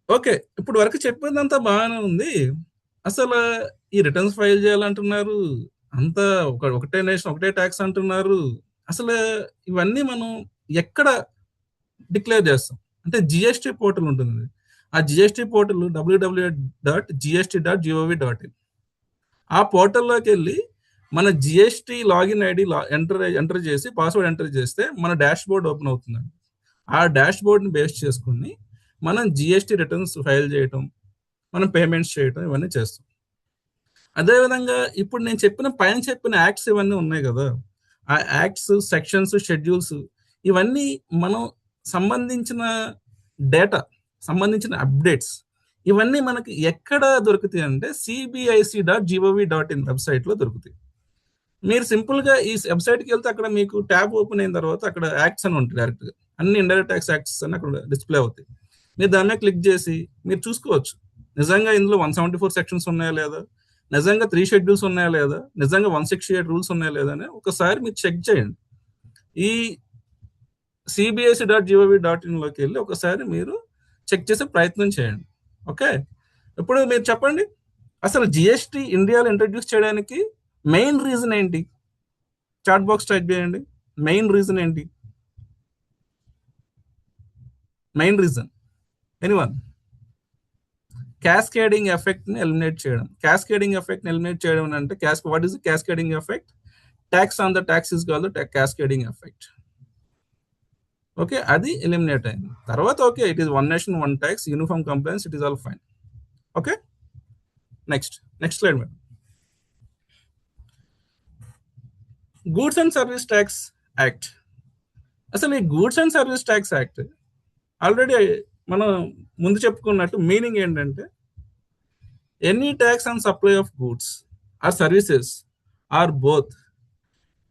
Okay, ఇప్పుడు వరకు చెప్పిందంతా బాగానే ఉంది. అసలు ఈ రిటర్న్స్ ఫైల్ చేయాలంటున్నారు, అంతా ఒకటే నేషన్ ఒకటే ట్యాక్స్ అంటున్నారు. అసలు ఇవన్నీ మనం ఎక్కడ డిక్లేర్ చేస్తాం అంటే జిఎస్టీ పోర్టల్ ఉంటుంది. ఆ జిఎస్టీ పోర్టల్ www.gst.gov.in. ఆ పోర్టల్లోకి వెళ్ళి మన జిఎస్టీ లాగిన్ ఐడి ఎంటర్ చేసి పాస్వర్డ్ ఎంటర్ చేస్తే మన డాష్ బోర్డ్ ఓపెన్ అవుతుందండి. ఆ డాష్ బోర్డ్ని బేస్ చేసుకుని మనం జిఎస్టీ రిటర్న్స్ ఫైల్ చేయటం, మనం పేమెంట్స్ చేయటం ఇవన్నీ చేస్తాం. అదేవిధంగా ఇప్పుడు నేను పైన చెప్పిన యాక్ట్స్ ఇవన్నీ ఉన్నాయి కదా, ఆ యాక్ట్స్, సెక్షన్స్, షెడ్యూల్స్ ఇవన్నీ మనం సంబంధించిన డేటా, సంబంధించిన అప్డేట్స్ ఇవన్నీ మనకి ఎక్కడ దొరుకుతాయి అంటే cbic.gov.in వెబ్సైట్లో దొరుకుతాయి. మీరు సింపుల్గా ఈ వెబ్సైట్కి వెళ్తే అక్కడ మీకు ట్యాబ్ ఓపెన్ అయిన తర్వాత అక్కడ యాక్ట్స్ అని ఉంటాయి, డైరెక్ట్గా అన్ని ఇండైరెక్ట్ ట్యాక్స్ యాక్ట్స్ అని అక్కడ డిస్ప్లే అవుతాయి. మీరు దాని మీద క్లిక్ చేసి మీరు చూసుకోవచ్చు నిజంగా ఇందులో 174 సెక్షన్స్ ఉన్నాయా లేదా, నిజంగా 3 షెడ్యూల్స్ ఉన్నాయా లేదా, నిజంగా 168 రూల్స్ ఉన్నాయా లేదా అని ఒకసారి మీరు చెక్ చేయండి. ఈ cbic.gov.in లోకి వెళ్ళి ఒకసారి మీరు చెక్ చేసే ప్రయత్నం చేయండి. ఓకే, ఇప్పుడు మీరు చెప్పండి, అసలు జిఎస్టీ ఇండియాలో ఇంట్రడ్యూస్ చేయడానికి మెయిన్ రీజన్ ఏంటి? చాట్ బాక్స్ టైప్ చేయండి, మెయిన్ రీజన్ ఏంటి? Main reason anyone? Cascading effect ని ఎలిమినేట్ చేయడం. క్యాస్కేడింగ్ ఎఫెక్ట్ ని ఎలిమినేట్ చేయడం అంటే what is cascading effect? Tax on the tax is called the cascading effect. Okay, అది ఎలిమినేట్ అయింది. తర్వాత okay, it is one nation one tax, uniform compliance, it is all fine. Okay, next slide madam. Goods and service tax act. అసలు ఈ goods and service tax act already మనం ముందు చెప్పుకున్నట్టు meaning ఏంటంటే, any tax on supply of goods or services are both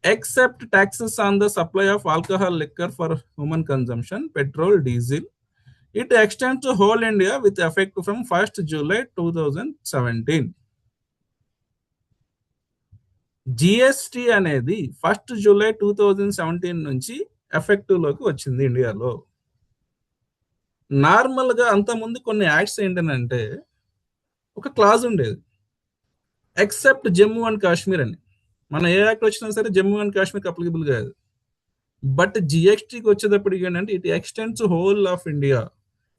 except taxes on the supply of alcohol, liquor for human consumption, petrol, diesel. It extends to whole India with effect from 1st July 2017. GST అనేది 1st July 2017 నుంచి effective లోకి వచ్చింది ఇండియాలో. నార్మల్గా అంతకుముందు కొన్ని acts ఏంటంటే ఒక క్లాజ్ ఉండేది, ఎక్సెప్ట్ జమ్మూ అండ్ కాశ్మీర్ అని. మన ఏ యాక్ట్ వచ్చినా సరే జమ్మూ అండ్ కాశ్మీర్కి అప్లికబుల్ కాదు. బట్ జిఎస్టీకి వచ్చేటప్పటికి ఏంటంటే it extends whole of India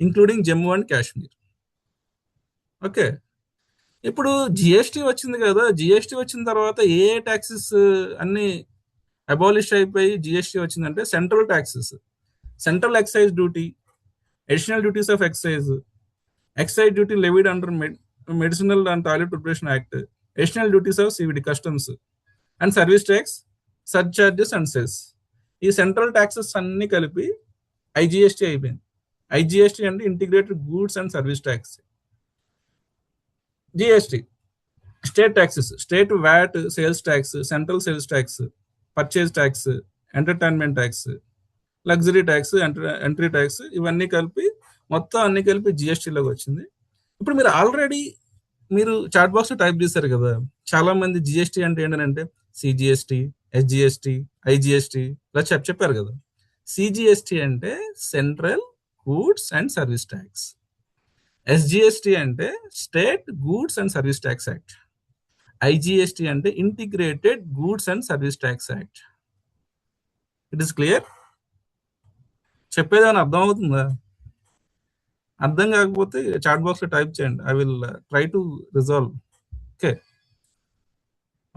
including Jammu and Kashmir. Okay, ఇప్పుడు జిఎస్టీ వచ్చింది కదా, జిఎస్టీ వచ్చిన తర్వాత ఏ ట్యాక్సెస్ అన్ని అబాలిష్ అయిపోయి జిఎస్టీ వచ్చిందంటే central taxes, central excise duty, additional duties of excise, excise duty levied under medicinal and toilet preparation act, additional duties of CVD customs and service tax, surcharges and cess. ఈ central taxes అన్ని కలిపి IGST అయిపోయింది. IGST అంటే integrated goods and service tax. GST state taxes, state VAT, sales tax, central sales tax, purchase tax, entertainment tax, luxury tax, entry tax, ఇవన్నీ కలిపి మొత్తం అన్ని కలిపి జిఎస్టీలోకి వచ్చింది. ఇప్పుడు మీరు ఆల్రెడీ చాట్ బాక్స్ టైప్ చేశారు కదా, చాలా మంది జిఎస్టీ అంటే ఏంటంటే సిజిఎస్టీ, ఎస్జిఎస్టీ, ఐజిఎస్టీ ఇలా చెప్పారు కదా. సిజిఎస్టీ అంటే central goods and service tax, SGST అంటే state goods and service tax act, IGST అంటే integrated goods and service tax act. It is clear? చెప్పేదాన్ని అర్థం అవుతుందా? అర్థం కాకపోతే చాట్ బాక్స్ లో టైప్ చేయండి, I will try to resolve. Okay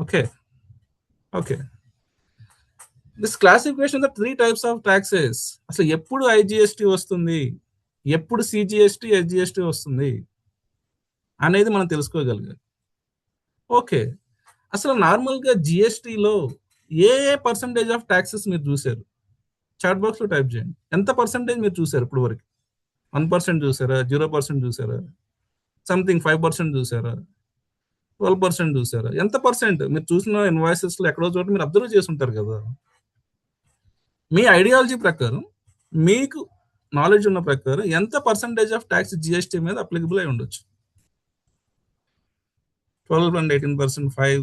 okay okay, this classification the 3 types of taxes. అసలు ఎప్పుడు ఐజిఎస్టీ వస్తుంది, ఎప్పుడు సిజిఎస్టీ, ఎస్జిఎస్టీ వస్తుంది అనేది మనం తెలుసుకోగలగాలి. ఓకే, అసలు నార్మల్గా జిఎస్టీలో ఏ పర్సంటేజ్ ఆఫ్ ట్యాక్సెస్ మీరు చూసారు? చాట్ బాక్స్ లో టైప్ చేయండి. ఎంత పర్సంటేజ్ మీరు చూసారు ఇప్పుడు వరకు? 1% చూసారా, 0% చూసారా, సంథింగ్ 5% చూసారా, 12% చూసారా? ఎంత పర్సెంట్ మీరు చూసిన ఇన్వాయిసెస్ లో ఎక్కడో చోట మీరు అబ్జర్వ్ చేసి ఉంటారు కదా. మీ ఐడియాలజీ ప్రకారం, మీకు నాలెడ్జ్ ఉన్న ప్రకారం ఎంత పర్సంటేజ్ ఆఫ్ ట్యాక్స్ జిఎస్టీ మీద అప్లికబుల్ అయి ఉండొచ్చు? 12 and 18%, 5.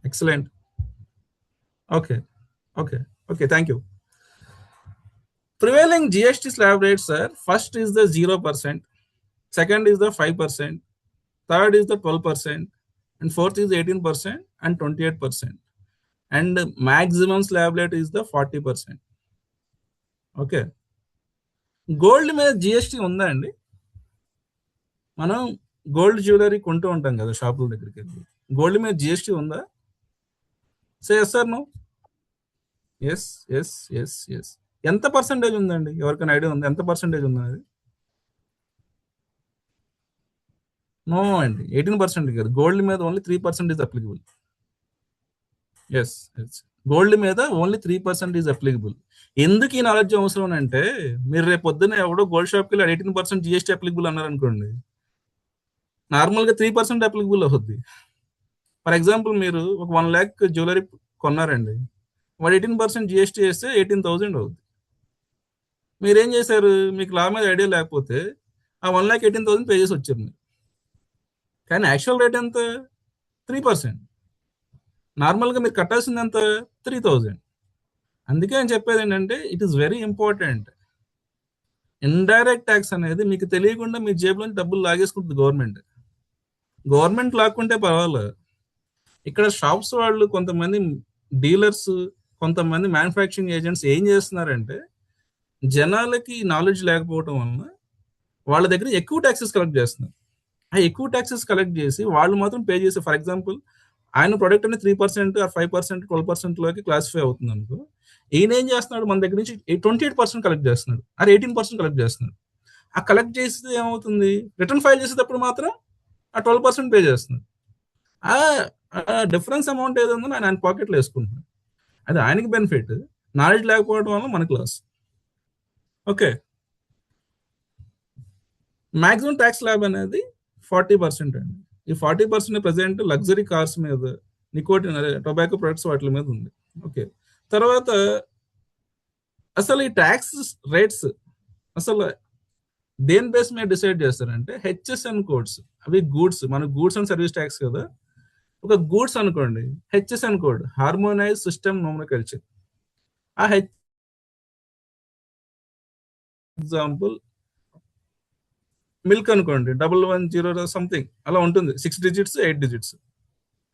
Excellent. Okay okay okay, thank you. Prevailing GST slab rates, sir, first is the 0%, second is the 5%, third is the 12%, and fourth is 18% and 28%. And maximum slab rate is the 40%. Okay, gold మీద GST ఉందా అండి? మనం gold jewellery కొంటూ ఉంటాం కదా షాపుల దగ్గరికి వెళ్ళి, గోల్డ్ మీద జిఎస్టీ ఉందా? Say yes sir, no? Yes yes yes yes. ఎంత పర్సంటేజ్ ఉందండి? ఎవరికైనా ఐడియా ఉంది ఎంత పర్సంటేజ్ ఉన్నది? నో అండి, 18% కాదు. గోల్డ్ మీద only 3% is applicable. Yes yes, gold మీద ఓన్లీ 3% ఈజ్ అప్లికబుల్. ఎందుకు ఈ నాలెడ్జ్ అవసరం అంటే, మీరు రేపు పొద్దున్న ఎవడో గోల్డ్ షాప్కి వెళ్ళి 18% జిఎస్టీ అప్లికబుల్ అన్నారనుకోండి, నార్మల్గా 3% అప్లికబుల్ అవుద్ది. ఫర్ ఎగ్జాంపుల్, మీరు ఒక 1 lakh జ్యువెలరీ కొన్నారండి, వాడు 18% జిఎస్టీ వేస్తే 18,000 అవుద్ది. మీరేం చేశారు? మీకు లా మీద ఐడియా లేకపోతే ఆ 1,18,000 పే చేసి వచ్చారు మీరు. కానీ యాక్చువల్ రేట్ ఎంత? 3%. నార్మల్గా మీరు కట్టాల్సింది ఎంత? 3,000. అందుకే నేను చెప్పేది ఏంటంటే, it is very important. Indirect tax అనేది మీకు తెలియకుండా మీ జేబులోంచి డబ్బులు లాగేసుకుంటుంది గవర్నమెంట్. గవర్నమెంట్ లాక్కుంటే పర్వాలేదు, ఇక్కడ షాప్స్ వాళ్ళు, కొంతమంది డీలర్స్, కొంతమంది మ్యానుఫ్యాక్చరింగ్ ఏజెంట్స్ ఏం చేస్తున్నారంటే, జనాలకి నాలెడ్జ్ లేకపోవడం వలన వాళ్ళ దగ్గర ఎక్కువ ట్యాక్సెస్ కలెక్ట్ చేస్తున్నారు. ఆ ఎక్కువ ట్యాక్సెస్ కలెక్ట్ చేసి వాళ్ళు మాత్రం పే చేసి, ఫర్ ఎగ్జాంపుల్ ఆయన ప్రొడక్ట్ అనేది 3% or 5%, 12% లోకి క్లాసిఫై అవుతుంది అనుకో, ఈయన ఏం చేస్తున్నాడు, మన దగ్గర నుంచి 28% కలెక్ట్ చేస్తున్నాడు, అరే 18% కలెక్ట్ చేస్తున్నాడు. ఆ కలెక్ట్ చేస్తే ఏమవుతుంది, రిటర్న్ ఫైల్ చేసేటప్పుడు మాత్రం ఆ 12% పే చేస్తున్నాడు. ఆ డిఫరెన్స్ అమౌంట్ ఏదో ఉందో ఆయన పాకెట్లో వేసుకుంటున్నాడు. అది ఆయనకి బెనిఫిట్, నాలెడ్జ్ లేకపోవడం వల్ల మనకి loss. Okay, maximum tax slab అనేది 40% అండి. ఈ 40% ప్రజెంట్ లగ్జరీ కార్స్ మీద, నికోటిన్ టొబాకో ప్రొడక్ట్స్ వాటి మీద ఉంది. ఓకే, తర్వాత అసలు ఈ ట్యాక్స్ రేట్స్ అసలు దేని బేస్ మీద డిసైడ్ చేస్తారంటే హెచ్ఎస్ఎన్ కోడ్స్. అవి గూడ్స్, మన గూడ్స్ అండ్ సర్వీస్ ట్యాక్స్ కదా. ఒక గూడ్స్ అనుకోండి, హెచ్ఎస్ఎన్ కోడ్, హార్మోనైజ్ సిస్టమ్ నోమెన్క్లేచర్. ఆ ఎగ్జాంపుల్ మిల్క్ అనుకోండి, 1110 సంథింగ్ అలా ఉంటుంది, 6 digits 8 digits.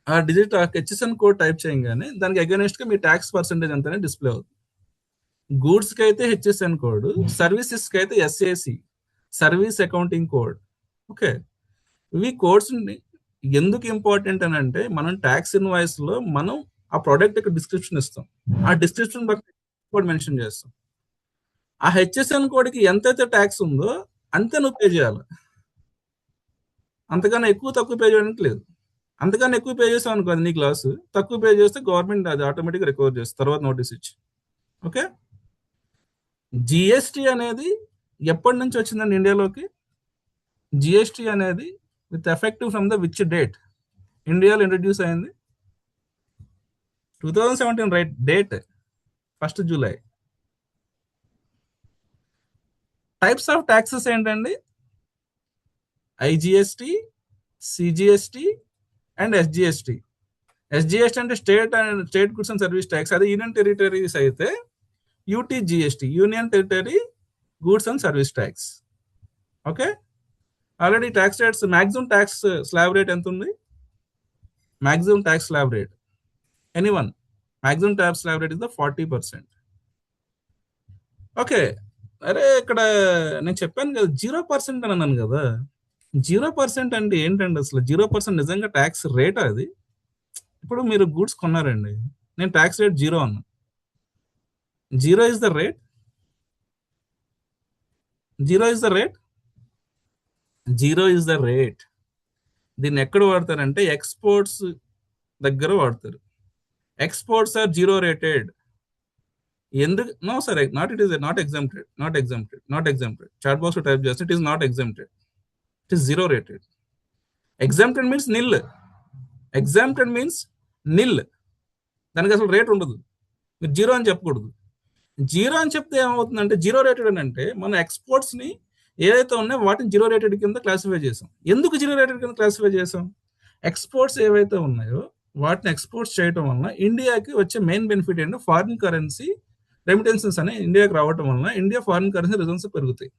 ఆ డిజిట్ ఆ హెచ్ఎస్ఎన్ కోడ్ టైప్ చేయగానే దానికి అగైనెస్ట్ గా మీ ట్యాక్స్ పర్సెంటేజ్ అంతానే డిస్ప్లే అవుతుంది. గూడ్స్ కి అయితే హెచ్ఎస్ఎన్ కోడ్, సర్వీసెస్ కి అయితే SAC, service accounting code. Okay, ఇవి కోడ్స్ ఎందుకు ఇంపార్టెంట్ అని అంటే, మనం ట్యాక్స్ ఇన్వాయిస్ లో మనం ఆ ప్రోడక్ట్ యొక్క డిస్క్రిప్షన్ ఇస్తాం, ఆ డిస్క్రిప్షన్ బట్టి కోడ్ మెన్షన్ చేస్తాం. ఆ హెచ్ఎస్ఎన్ కోడ్కి ఎంతైతే ట్యాక్స్ ఉందో అంతే నువ్వు పే చేయాలి, అంతకన్నా ఎక్కువ తక్కువ పే చేయడానికి లేదు. అంతకన్నా ఎక్కువ పే చేసావు అనుకో అది నీ క్లాస్, తక్కువ పే చేస్తే గవర్నమెంట్ అది ఆటోమేటిక్గా రికవర్ చేస్తుంది తర్వాత నోటీస్ ఇచ్చి. ఓకే, జిఎస్టీ అనేది ఎప్పటి నుంచి వచ్చిందండి ఇండియాలోకి? జిఎస్టీ అనేది with effective from the which date ఇండియాలో ఇంట్రడ్యూస్ అయింది? 2017 right, date 1 July. Types of taxes ఏంటండి? IGST, CGST and SGST. SGST అంటే state goods and service tax. అదే యూనియన్ టెరిటరీస్ అయితే UTGST, union territory goods and service tax. Okay, already tax rates, maximum tax slab rate ఎంత ఉంది? Maximum tax slab rate, anyone, maximum tax slab rate is the 40%. Okay, అరే ఇక్కడ నేను చెప్పాను కదా 0% అని అన్నాను కదా. 0% అంటే ఏంటండి అసలు? 0% నిజంగా ట్యాక్స్ రేటా అది? ఇప్పుడు మీరు గూడ్స్ కొన్నారండి, నేను ట్యాక్స్ రేట్ 0 అన్నా. 0 is the rate? 0 is the rate? 0 is the rate. దీన్ని ఎక్కడ వాడతారంటే ఎక్స్పోర్ట్స్ దగ్గర వాడతారు. Exports are 0 rated. ఎందుకు? No sir, it is not exempted. Chat box లో టైప్ చేస్తే it is not exempted, it is 0 rated. Exempted means nil. Exempted means nil, దానికి అసలు రేట్ ఉండదు. మీరు 0 అని చెప్పకూడదు. 0 అని చెప్తే ఏమవుతుందంటే 0 రేటెడ్ అని అంటే మన ఎక్స్పోర్ట్స్ ని ఏదైతే ఉన్నాయో వాటిని 0 రేటెడ్ కింద క్లాసిఫై చేసాం. ఎందుకు 0 రేటెడ్ కింద క్లాసిఫై చేసాం? ఎక్స్పోర్ట్స్ ఏవైతే ఉన్నాయో వాటిని ఎక్స్పోర్ట్స్ చేయడం వలన ఇండియాకి వచ్చే మెయిన్ బెనిఫిట్ ఏంటంటే ఫారిన్ కరెన్సీ రెమిటెన్సెస్ అనే ఇండియాకి రావడం వలన ఇండియా ఫారిన్ కరెన్సీ రిజర్వ్స్ పెరుగుతాయి.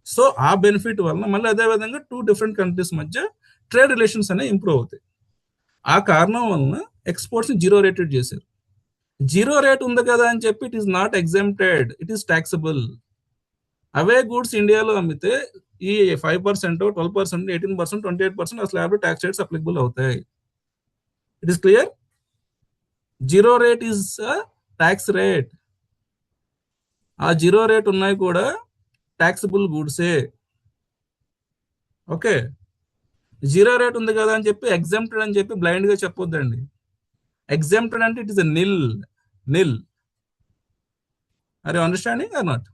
సో ఆ బెనిఫిట్ వలన మళ్ళీ అదే విధంగా 2 డిఫరెంట్ కంట్రీస్ మధ్య ట్రేడ్ రిలేషన్స్ అనేవి ఇంప్రూవ్ అవుతాయి. ఆ కారణం వలన ఎక్స్పోర్ట్స్ ని 0 రేటెడ్ చేశారు. 0 రేట్ ఉంది కదా అని చెప్పి it is not exempted, it is taxable. Away goods ఇండియాలో అమ్మితే ఈ 5%, 12%, 18%, 28% ఆ స్లాబ్ ట్యాక్స్ రేట్స్ అప్లికబుల్ అవుతాయి. It is clear? 0 rate is tax rate. ఆ 0 రేట్ ఉన్నాయి కూడా ట్యాక్సబుల్ గూడ్సే. ఓకే, 0 రేట్ ఉంది కదా అని చెప్పి ఎగ్జామ్టెడ్ అని చెప్పి బ్లైండ్ గా చెప్పొద్దండి. ఎగ్జామ్టెడ్ అంటే it is a nil. Are you understanding or not?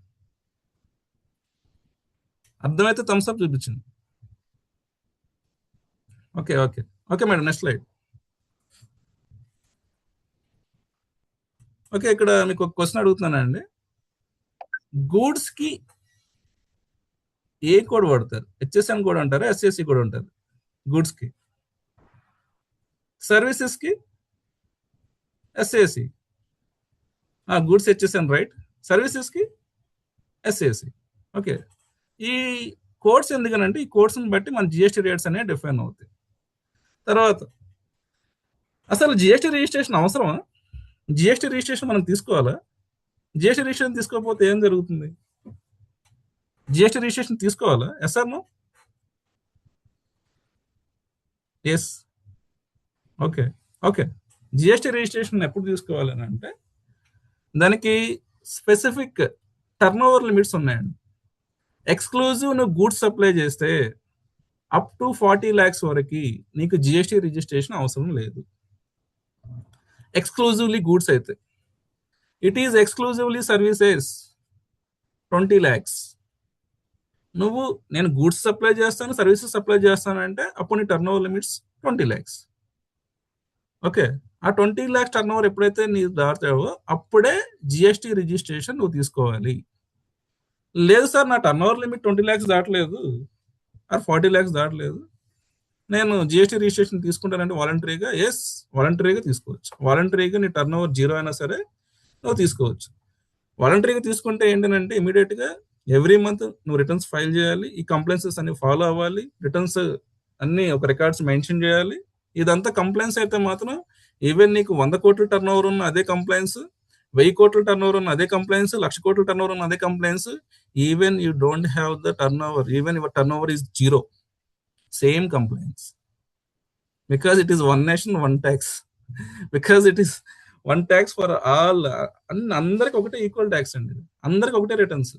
అర్థమైతే థమ్స్ అప్ చూపించండి. Okay madam, next slide. Okay, ఇక్కడ మీకు ఒక క్వశ్చన్ అడుగుతున్నానండి. గూడ్స్ కి ఏ కోడ్ వాడతారు? హెచ్ఎస్ఎన్ కోడ్ అంటారా, ఎస్ఎస్సి కోడ్ అంటారు? గూడ్స్ కి. సర్వీసెస్ కి SAC. Goods HSN right, services కి ఎస్ఏసి. ఓకే, ఈ కోడ్స్ ఎందుకనంటే ఈ కోడ్స్ని బట్టి మన జిఎస్టీ రేట్స్ అనేవి డిఫైన్ అవుతాయి. తర్వాత అసలు జిఎస్టీ రిజిస్ట్రేషన్ అవసరమా? జిఎస్టీ రిజిస్ట్రేషన్ మనం తీసుకోవాలా? జిఎస్టీ రిజిస్ట్రేషన్ తీసుకోకపోతే ఏం జరుగుతుంది? జిఎస్టీ రిజిస్ట్రేషన్ తీసుకోవాలా? Yes or no? Yes. Okay, GST registration ఎప్పుడు తీసుకోవాలని అంటే దానికి స్పెసిఫిక్ టర్న్ ఓవర్ లిమిట్స్ ఉన్నాయండి. ఎక్స్క్లూజివ్ నువ్వు గూడ్స్ సప్లై చేస్తే అప్ టు 40 lakhs వరకు నీకు జిఎస్టీ రిజిస్ట్రేషన్ అవసరం లేదు. ఎక్స్క్లూజివ్లీ గూడ్స్ అయితే. It is exclusively services 20 lakhs. నువ్వు నేను గూడ్స్ సప్లై చేస్తాను, సర్వీసెస్ సప్లై చేస్తాను అంటే అప్పుడు నీ turn over limits 20 lakhs. Okay, ఆ 20 lakhs టర్న్ ఓవర్ ఎప్పుడైతే నీ దాటావో అప్పుడే జిఎస్టీ రిజిస్ట్రేషన్ నువ్వు తీసుకోవాలి. లేదు సార్ నా turn over limit 20 lakhs దాటలేదు, 40 lakhs దాటలేదు, నేను జిఎస్టీ రిజిస్ట్రేషన్ తీసుకుంటానంటే వాలంటరీగా తీసుకోవచ్చు. వాలంటరీగా నీ టర్న్ ఓవర్ 0 అయినా సరే నువ్వు తీసుకోవచ్చు. వాలంటరీగా తీసుకుంటే ఏంటంటే ఇమీడియట్గా ఎవ్రీ మంత్ నువ్వు రిటర్న్స్ ఫైల్ చేయాలి, ఈ కంప్లైన్సెస్ అన్ని ఫాలో అవ్వాలి, రిటర్న్స్ అన్ని ఒక రికార్డ్స్ మెన్షన్ చేయాలి. ఇదంతా కంప్లైన్స్ అయితే మాత్రం ఈవెన్ నీకు 100 కోట్ల టర్న్ ఓవర్ ఉన్న అదే కంప్లైన్స్, 1000 కోట్ల టర్న్ ఓవర్ ఉన్న అదే కంప్లైన్స్, 1,00,000 కోట్ల టర్న్ ఓవర్ ఉన్న అదే compliance, even you don't have the turnover, even your turnover is 0, same complaints. Because it is one nation one tax, because it is one tax for all. అందరికి ఒకటే equal tax అండి, అందరికి ఒకటే returns.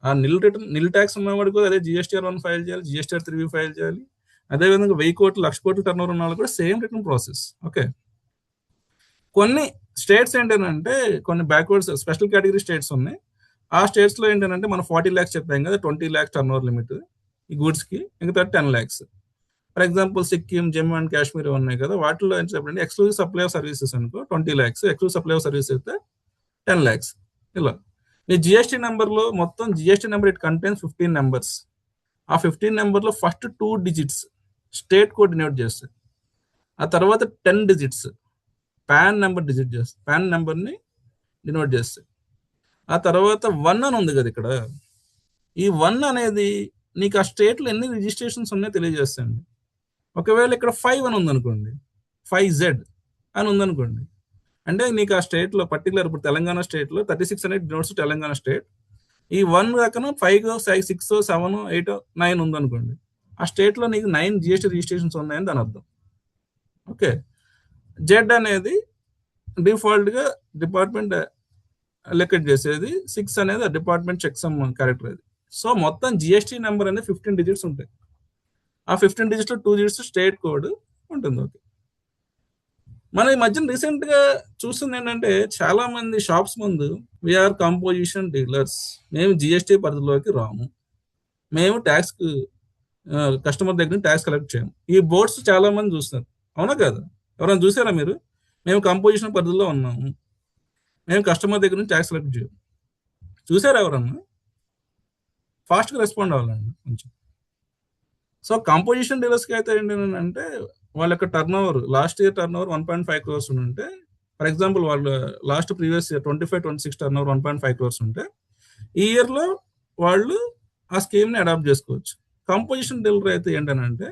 ఆ నిల్ tax ఉన్నవాడు కూడా అదే GSTR 1 file చేయాలి, GSTR 3 ఫైల్ చేయాలి. అదేవిధంగా 1000 కోట్లు 1,00,000 కోట్ల టర్న్ ఓవర్ ఉన్న వాళ్ళు కూడా సేమ్ రిటర్న్ ప్రాసెస్. ఓకే, కొన్ని స్టేట్స్ ఏంటంటే కొన్ని బ్యాక్వర్డ్స్ స్పెషల్ కేటగిరీ స్టేట్స్ ఉన్నాయి. ఆ స్టేట్స్ లో ఏంటంటే మనం 40 lakhs చెప్పాం కదా, 20 lakhs టర్న్ ఓవర్ లిమిట్ ఈ గూడ్స్ కి, ఇంకా 10 lakhs. For example Sikkim, Jammu and Kashmir ఉన్నాయి కదా, వాటిలో ఏం చెప్పండి ఎక్స్క్లూజివ్ సప్లై ఆఫ్ సర్వీసెస్ అనుకో 20 lakhs, exclusive supply of services అయితే 10 lakhs. ఇలా నీ జిఎస్టీ నెంబర్లో మొత్తం GST number it contains 15 numbers. ఆ 15 నెంబర్లో first 2 digits state code denote చేస్తాయి, ఆ తర్వాత 10 digits పాన్ నెంబర్ పాన్ నెంబర్ని డినోట్ చేస్తాయి. ఆ తర్వాత 1 అని ఉంది కదా ఇక్కడ, ఈ 1 అనేది నీకు ఆ స్టేట్లో ఎన్ని రిజిస్ట్రేషన్స్ ఉన్నాయో తెలియజేస్తాయండి. ఒకవేళ ఇక్కడ 5 అని ఉందనుకోండి, 5Z అని ఉందనుకోండి, అంటే నీకు ఆ స్టేట్లో పర్టికులర్ ఇప్పుడు తెలంగాణ స్టేట్లో 36 అనేది డినోట్స్ తెలంగాణ స్టేట్. ఈ 1 కాకన 5, 6, 7, 8, 9 ఉందనుకోండి, ఆ స్టేట్లో నీకు 9 జిఎస్టీ రిజిస్ట్రేషన్స్ ఉన్నాయని దాని అర్థం. ఓకే, జెడ్ అనేది డిఫాల్ట్గా డిపార్ట్మెంట్ లెక్కట్ చేసేది, 6 అనేది డిపార్ట్మెంట్ చెక్ సమ్ క్యారెక్టర్ అది. సో మొత్తం జిఎస్టీ నెంబర్ అనేది 15 digits ఉంటాయి. ఆ 15 digits లో 2 digits స్టేట్ కోడ్ ఉంటుంది. ఓకే, మనం ఈ మధ్యన రీసెంట్ గా చూస్తుంది ఏంటంటే చాలా మంది షాప్స్ ముందు వీఆర్ కంపోజిషన్ డీలర్స్, మేము జిఎస్టీ పరిధిలోకి రాము, మేము ట్యాక్స్ కస్టమర్ దగ్గర ట్యాక్స్ కలెక్ట్ చేయము. ఈ బోర్డ్స్ చాలా మంది చూస్తారు, అవునా కదా? ఎవరైనా చూసారా మీరు? మేము కంపోజిషన్ పరిధిలో ఉన్నాము, మేము కస్టమర్ దగ్గర నుంచి ట్యాక్స్ కలెక్ట్ చేయము. చూసారా ఎవరన్నా? ఫాస్ట్గా రెస్పాండ్ అవ్వాలండి కొంచెం. సో కంపోజిషన్ డీలర్స్కి అయితే ఏంటంటే వాళ్ళ యొక్క turn over last year turn over 1.5 crores ఉంటే, ఫర్ ఎగ్జాంపుల్ వాళ్ళు last previous year 25-26 turn over 1.5 crores ఉంటే, ఈ ఇయర్లో వాళ్ళు ఆ స్కీమ్ని అడాప్ట్ చేసుకోవచ్చు. కంపోజిషన్ డీలర్ అయితే ఏంటంటే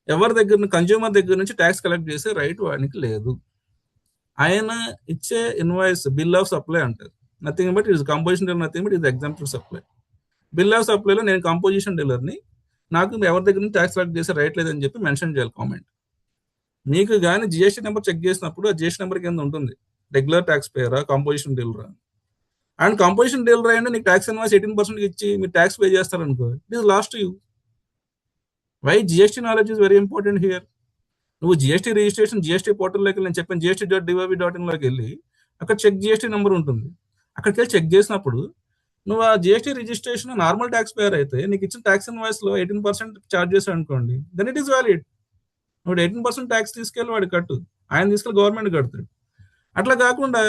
ఎవరి దగ్గర కన్జ్యూమర్ దగ్గర నుంచి ట్యాక్స్ కలెక్ట్ చేసే రైట్ వాడికి లేదు. ఆయన ఇచ్చే ఇన్వాయిస్ బిల్ ఆఫ్ సప్లై అంటారు, nothing but it composition dealer, nothing but ఇది ఎగ్జాంపుల్ సప్లై. బిల్ ఆఫ్ సప్లైలో నేను కంపోజిషన్ డీలర్ని, నాకు ఎవరి దగ్గర నుంచి ట్యాక్స్ కలెక్ట్ చేసే రైట్ లేదని చెప్పి మెన్షన్ చేయాలి కామెంట్. మీకు కానీ జిఎస్టీ నెంబర్ చెక్ చేసినప్పుడు ఆ జిఎస్టీ నెంబర్ కింద ఉంటుంది రెగ్యులర్ ట్యాక్స్ పేయరా, కంపోజిషన్ డీలరా. అండ్ కంపోజిషన్ డీలర్ అయ్యండి నీకు ట్యాక్స్ ఇన్వాయిస్ 18% ఇచ్చి మీరు ట్యాక్స్ పే చేస్తారనుకో, it is lost you. Why GST knowledge is very important here. నువ్వు జిఎస్టీ రిజిస్ట్రేషన్ జిఎస్టీ పోర్టల్లోకి నేను చెప్పాను GST.gov.in వెళ్ళి అక్కడ చెక్ జిఎస్టీ నెంబర్ ఉంటుంది, అక్కడికి వెళ్ళి చెక్ చేసినప్పుడు నువ్వు ఆ GST registration normal tax payer అయితే నీకు ఇచ్చిన ట్యాక్స్ ఇన్వాయిస్ లో 18% ఛార్జ్ చేశాడు అనుకోండి, దెన్ ఇట్ ఈస్ వ్యాలిడ్. నువ్వు 18% ట్యాక్స్ తీసుకెళ్ళి వాడు కట్టు, ఆయన తీసుకెళ్ళి గవర్నమెంట్ కడతాడు. అట్లా కాకుండా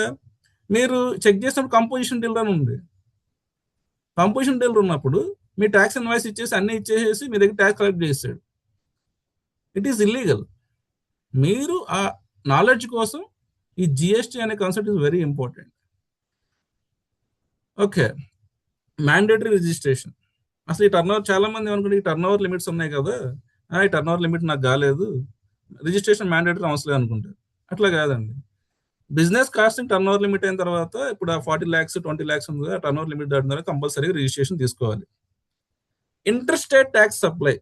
మీరు చెక్ చేసినప్పుడు కంపోజిషన్ డీలర్ అని ఉంది, కంపోజిషన్ డీలర్ ఉన్నప్పుడు మీ ట్యాక్స్ ఇన్వాయిస్ ఇచ్చేసి అన్ని ఇచ్చేసి మీ దగ్గర ట్యాక్స్ కలెక్ట్ చేస్తాడు, ఇట్ ఈస్ ఇల్లీగల్. మీరు ఆ నాలెడ్జ్ కోసం ఈ జిఎస్టీ అనే concept is very important. Okay, mandatory registration. అసలు ఈ టర్న్ ఓవర్ చాలా మంది ఏమనుకుంటే ఈ టర్న్ ఓవర్ లిమిట్స్ ఉన్నాయి కదా, ఈ టర్న్ ఓవర్ లిమిట్ నాకు కాలేదు, రిజిస్ట్రేషన్ మ్యాండేటరీ అవసరం అనుకుంటారు. అట్లా కాదండి. Business costing turnover limit అయిన తర్వాత ఇప్పుడు ఆ 40 lakhs 20 lakhs ఉంది, ఆ టర్న్ ఓవర్ లిమిట్ దాటిన తర్వాత కంపల్సరీగా రిజిస్ట్రేషన్ తీసుకోవాలి. ఇంటర్ స్టేట్ ట్యాక్స్ సప్లై,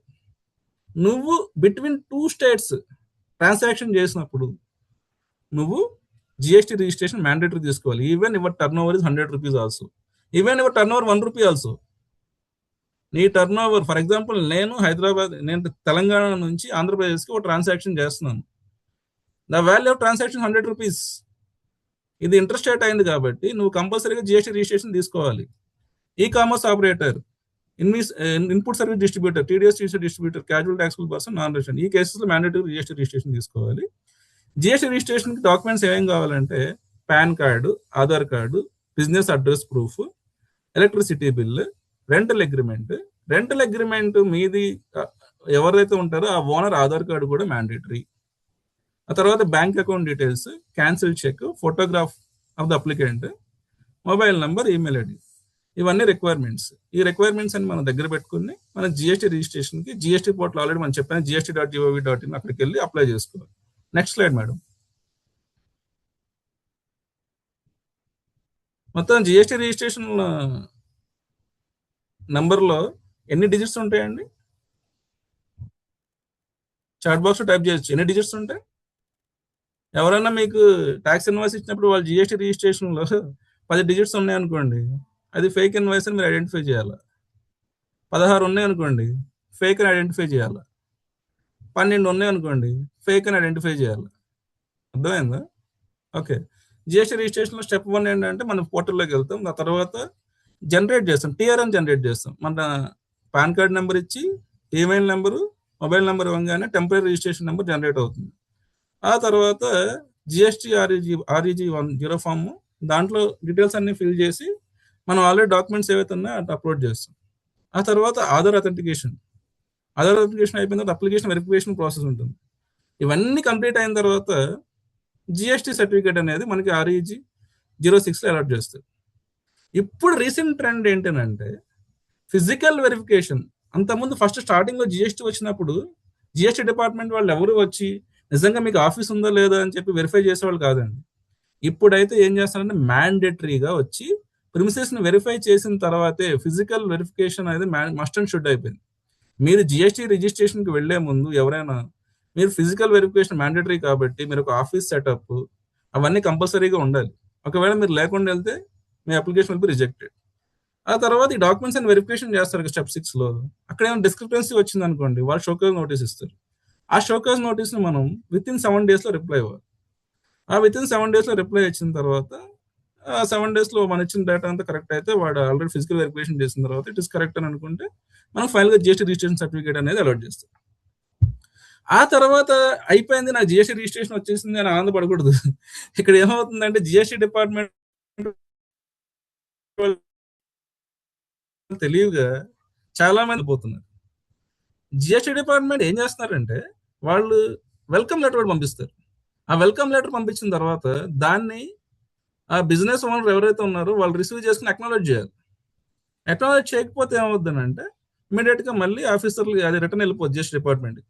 నువ్వు బిట్వీన్ 2 states ట్రాన్సాక్షన్ చేసినప్పుడు నువ్వు జిఎస్టీ రిజిస్ట్రేషన్ మ్యాండేటరీ తీసుకోవాలి. Even your turn over is 100 rupees also. Even your turn over 1 rupee also. నీ టర్న్ ఓవర్, ఫర్ ఎగ్జాంపుల్ నేను తెలంగాణ నుంచి ఆంధ్రప్రదేశ్కి ఒక ట్రాన్సాక్షన్ చేస్తున్నాను. The value of transaction 100 rupees. ఇది ఇంట్రెస్ట్ రేట్ అయింది కాబట్టి నువ్వు కంపల్సరీగా జిఎస్టీ రిజిస్ట్రేషన్ తీసుకోవాలి. E commerce operator, input service distributor, TDS distributor, casual taxable person, non resident, ఈ కేసెస్లో మ్యాండేటరీ జిఎస్టీ రిజిస్ట్రేషన్ తీసుకోవాలి. జిఎస్టీ రిజిస్ట్రేషన్కి డాక్యుమెంట్స్ ఏమేం కావాలంటే pan card, Aadhaar card, business address proof, electricity bill, rental agreement మీది ఎవరైతే ఉంటారో ఆ ఓనర్ ఆధార్ కార్డు కూడా మ్యాండేటరీ. ఆ తర్వాత bank account details, cancel cheque, photograph of the applicant, mobile number, email ID, ఇవన్నీ రిక్వైర్మెంట్స్. ఈ రిక్వైర్మెంట్స్ అని మనం దగ్గర పెట్టుకుని మన జిఎస్టీ రిజిస్ట్రేషన్కి జిఎస్టీ పోర్టల్ ఆల్రెడీ మనం చెప్పాను gst.gov.in, అక్కడికి వెళ్ళి అప్లై చేసుకోవాలి. Next slide madam. మొత్తం జిఎస్టీ రిజిస్ట్రేషన్ నంబర్లో ఎన్ని డిజిట్స్ ఉంటాయండి? చాట్ బాక్స్ టైప్ చేయొచ్చు. ఎన్ని డిజిట్స్ ఉంటాయి? ఎవరైనా మీకు ట్యాక్స్ ఇన్వాయిస్ ఇచ్చినప్పుడు వాళ్ళు జిఎస్టీ రిజిస్ట్రేషన్లో 10 డిజిట్స్ ఉన్నాయనుకోండి, అది ఫేక్ ఇన్వాయిస్ అని మీరు ఐడెంటిఫై చేయాలి. 16 ఉన్నాయనుకోండి, ఫేక్ అని ఐడెంటిఫై చేయాలి. 12 ఉన్నాయనుకోండి, ఫేక్ అని ఐడెంటిఫై చేయాలి. అర్థమైందా? ఓకే. జిఎస్టీ రిజిస్ట్రేషన్లో స్టెప్ 1 ఏంటంటే మనం పోర్టల్లోకి వెళ్తాం. ఆ తర్వాత జనరేట్ చేస్తాం, టీఆర్ఎన్ జనరేట్ చేస్తాం. మన పాన్ కార్డ్ నెంబర్ ఇచ్చి ఈమెయిల్ నెంబరు, మొబైల్ నెంబర్ ఇవ్వగానే టెంపరీ రిజిస్ట్రేషన్ నెంబర్ జనరేట్ అవుతుంది. ఆ తర్వాత జిఎస్టీ ఆర్ఈజీ 10 ఫామ్, దాంట్లో డీటెయిల్స్ అన్ని ఫిల్ చేసి మనం ఆల్రెడీ డాక్యుమెంట్స్ ఏవైతే ఉన్నాయో అటు అప్లోడ్ చేస్తాం. ఆ తర్వాత ఆధార్ అథెంటికేషన్ అయిపోయిన తర్వాత అప్లికేషన్ వెరిఫికేషన్ ప్రాసెస్ ఉంటుంది. ఇవన్నీ కంప్లీట్ అయిన తర్వాత జిఎస్టీ సర్టిఫికేట్ అనేది మనకి ఆర్ఈజీ 06లో అలాట్ చేస్తారు. ఇప్పుడు రీసెంట్ ట్రెండ్ ఏంటంటే ఫిజికల్ వెరిఫికేషన్. అంతకుముందు ఫస్ట్ స్టార్టింగ్లో జిఎస్టీ వచ్చినప్పుడు జిఎస్టీ డిపార్ట్మెంట్ వాళ్ళు ఎవరు వచ్చి నిజంగా మీకు ఆఫీస్ ఉందా లేదా అని చెప్పి వెరిఫై చేసేవాళ్ళు కాదండి. ఇప్పుడైతే ఏం చేస్తారంటే మ్యాండేటరీగా వచ్చి ప్రిమిసెస్ని వెరిఫై చేసిన తర్వాతే ఫిజికల్ వెరిఫికేషన్ అనేది మస్ట్ అండ్ షుడ్ అయిపోయింది. మీరు జిఎస్టీ రిజిస్ట్రేషన్కి వెళ్లే ముందు ఎవరైనా మీరు ఫిజికల్ వెరిఫికేషన్ మ్యాండేటరీ కాబట్టి మీరు ఒక ఆఫీస్ సెటప్ అవన్నీ కంపల్సరీగా ఉండాలి. ఒకవేళ మీరు లేకుండా వెళ్తే మీ అప్లికేషన్ విల్ బి రిజెక్టెడ్. ఆ తర్వాత ఈ డాక్యుమెంట్స్ అని వెరిఫికేషన్ చేస్తారు స్టెప్ 6లో. అక్కడ ఏమైనా డిస్క్రిపెన్సీ వచ్చింది అనుకోండి, వాళ్ళు షోకేజ్ నోటీస్ ఇస్తారు. ఆ షోకేజ్ నోటీస్ని మనం వితిన్ 7 డేస్లో రిప్లై ఇవ్వాలి. ఆ వితిన్ 7 డేస్లో రిప్లై ఇచ్చిన తర్వాత 7 డేస్లో మనం ఇచ్చిన డేటా అంతా కరెక్ట్ అయితే వాడు ఆల్రెడీ ఫిజికల్ వెరిఫికేషన్ చేసిన తర్వాత ఇట్ ఇస్ కరెక్ట్ అని అనుకుంటే మనం ఫైనల్గా జిఎస్టీ రిజిస్ట్రేషన్ సర్టిఫికేట్ అనేది అలాట్ చేస్తాం. ఆ తర్వాత అయిపోయింది, నాకు జిఎస్టీ రిజిస్ట్రేషన్ వచ్చేసింది అని ఆనందపడకూడదు. ఇక్కడ ఏమవుతుందంటే జిఎస్టీ డిపార్ట్మెంట్ తెలివిగా చాలా మంది పోతున్నారు. జిఎస్టీ డిపార్ట్మెంట్ ఏం చేస్తున్నారంటే వాళ్ళు వెల్కమ్ లెటర్ కూడా పంపిస్తారు. ఆ వెల్కమ్ లెటర్ పంపించిన తర్వాత దాన్ని ఆ బిజినెస్ ఓనర్ ఎవరైతే ఉన్నారో వాళ్ళు రిసీవ్ చేసుకుని అక్నాలెడ్జ్ చేయాలి. అక్నాలెడ్జ్ చేయకపోతే ఏమవుతుందంటే ఇమీడియట్గా మళ్ళీ ఆఫీసర్లు అది రిటర్న్ వెళ్ళిపోతుంది జిఎస్టీ డిపార్ట్మెంట్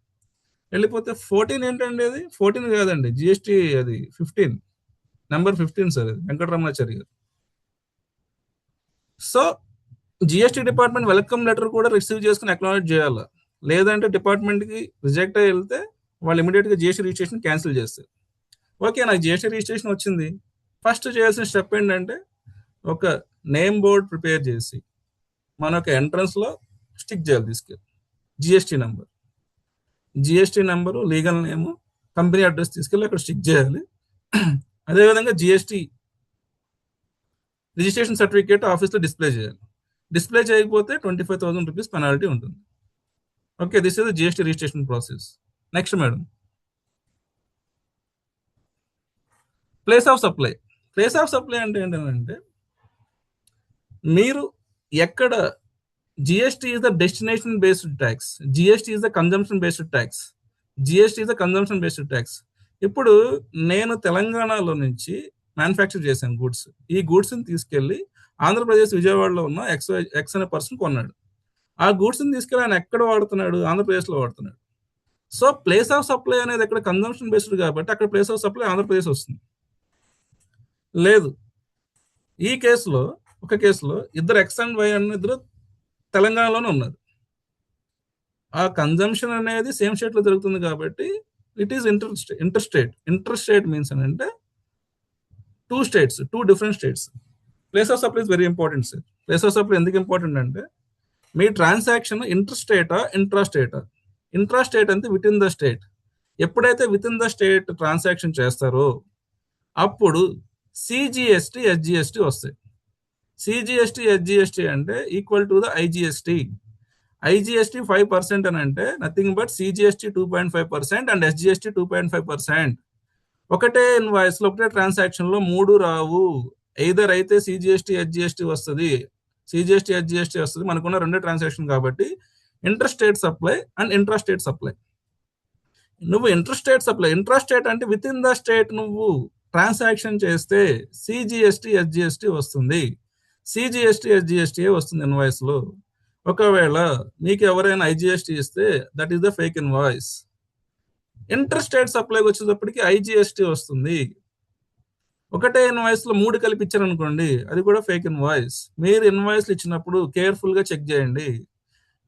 వెళ్ళిపోతే 14 ఏంటండి, అది 14 కాదండి, జిఎస్టీ అది 15 నెంబర్ 15 సార్, అది వెంకటరమణాచారి గారు. So GST department welcome letter కూడా రిసీవ్ చేసుకుని అక్నాలెడ్జ్ చేయాలి. లేదంటే డిపార్ట్మెంట్కి రిజెక్ట్ అయ్యి వెళ్తే వాళ్ళు ఇమీడియట్గా జిఎస్టీ రిజిస్ట్రేషన్ క్యాన్సిల్ చేస్తారు. ఓకే, నాకు జిఎస్టీ రిజిస్ట్రేషన్ వచ్చింది. ఫస్ట్ చేయాల్సిన స్టెప్ ఏంటంటే ఒక నేమ్ బోర్డ్ ప్రిపేర్ చేసి మన ఒక ఎంట్రన్స్లో స్టిక్ చేయాలి. తీసుకెళ్ళి జిఎస్టీ నెంబరు, లీగల్ నేము, కంపెనీ అడ్రస్ తీసుకెళ్ళి అక్కడ స్టిక్ చేయాలి. అదేవిధంగా జిఎస్టీ రిజిస్ట్రేషన్ సర్టిఫికేట్ ఆఫీస్లో డిస్ప్లే చేయాలి. డిస్ప్లే చేయకపోతే 25,000 రూపీస్ పెనాల్టీ ఉంటుంది. Okay, this is the GST registration process. Next madam, place of supply. Place of supply అంటే ఏంటంటే మీరు ఎక్కడ GST is the destination based tax, GST is the consumption based tax, GST is the consumption based tax. ఇప్పుడు నేను తెలంగాణలో నుంచి manufacture చేశాను goods. ఈ గూడ్స్ని తీసుకెళ్ళి ఆంధ్రప్రదేశ్ విజయవాడలో ఉన్న ఎక్స్ అనే పర్సన్ కొన్నాడు. ఆ గూడ్స్ని తీసుకెళ్ళి ఆయన ఎక్కడ వాడుతున్నాడు? ఆంధ్రప్రదేశ్లో వాడుతున్నాడు. సో ప్లేస్ ఆఫ్ సప్లై అనేది ఎక్కడ కన్జంప్షన్ బేస్డ్ కాబట్టి అక్కడ ప్లేస్ ఆఫ్ సప్లై ఆంధ్రప్రదేశ్ వస్తుంది. లేదు, ఈ కేసులో ఒక కేసులో ఇద్దరు ఎక్స్ అండ్ వై అన్న ఇద్దరు తెలంగాణలోనే ఉన్నారు. ఆ కన్జంప్షన్ అనేది సేమ్ స్టేట్లో జరుగుతుంది కాబట్టి it is inter state. Means అని అంటే 2 states, 2 different states. Place of supply is very important, sir. Place of supply ఎందుకు ఇంపార్టెంట్ అంటే మీ ట్రాన్సాక్షన్ ఇంటర్స్టేటా ఇంట్రాస్టేటా. ఇంట్రాస్టేట్ అంటే విత్ ఇన్ ద స్టేట్. ఎప్పుడైతే with in the state transaction చేస్తారో అప్పుడు సిజిఎస్టి హెచ్జిఎస్టి వస్తాయి. CGST HGST అంటే equal to the IGST. IGST 5% అని అంటే nothing but CGST 2.5% and SGST 2.5%. ఒకటే ఇన్వాయిస్ లో ఒకటే ట్రాన్సాక్షన్ లో 3 రావు. ఎయిదర్ అయితే సిజిఎస్టి హెచ్జిఎస్టి వస్తుంది, సిజిఎస్టి హెచ్జిఎస్టి వస్తుంది. మనకున్న 2 ట్రాన్సాక్షన్ కాబట్టి inter state supply and intra state supply. నువ్వు inter state supply, intra state అంటే విత్ ఇన్ ద స్టేట్ నువ్వు ట్రాన్సాక్షన్ చేస్తే సిజిఎస్టి హెచ్జిఎస్టి వస్తుంది. సిజిఎస్టి హెచ్జిఎస్టి వస్తుంది ఇన్వాయిస్ లో. ఒకవేళ మీకు ఎవరైనా ఐజిఎస్టి ఇస్తే that is the fake invoice. Inter state సప్లైకి వచ్చేటప్పటికి ఐజిఎస్టి వస్తుంది. ఒకటే ఇన్వాయిస్ లో 3 కలిపి ఇచ్చారనుకోండి, అది కూడా ఫేక్ ఇన్వాయిస్. మీరు ఇన్వాయిస్లు ఇచ్చినప్పుడు కేర్ఫుల్ గా చెక్ చేయండి.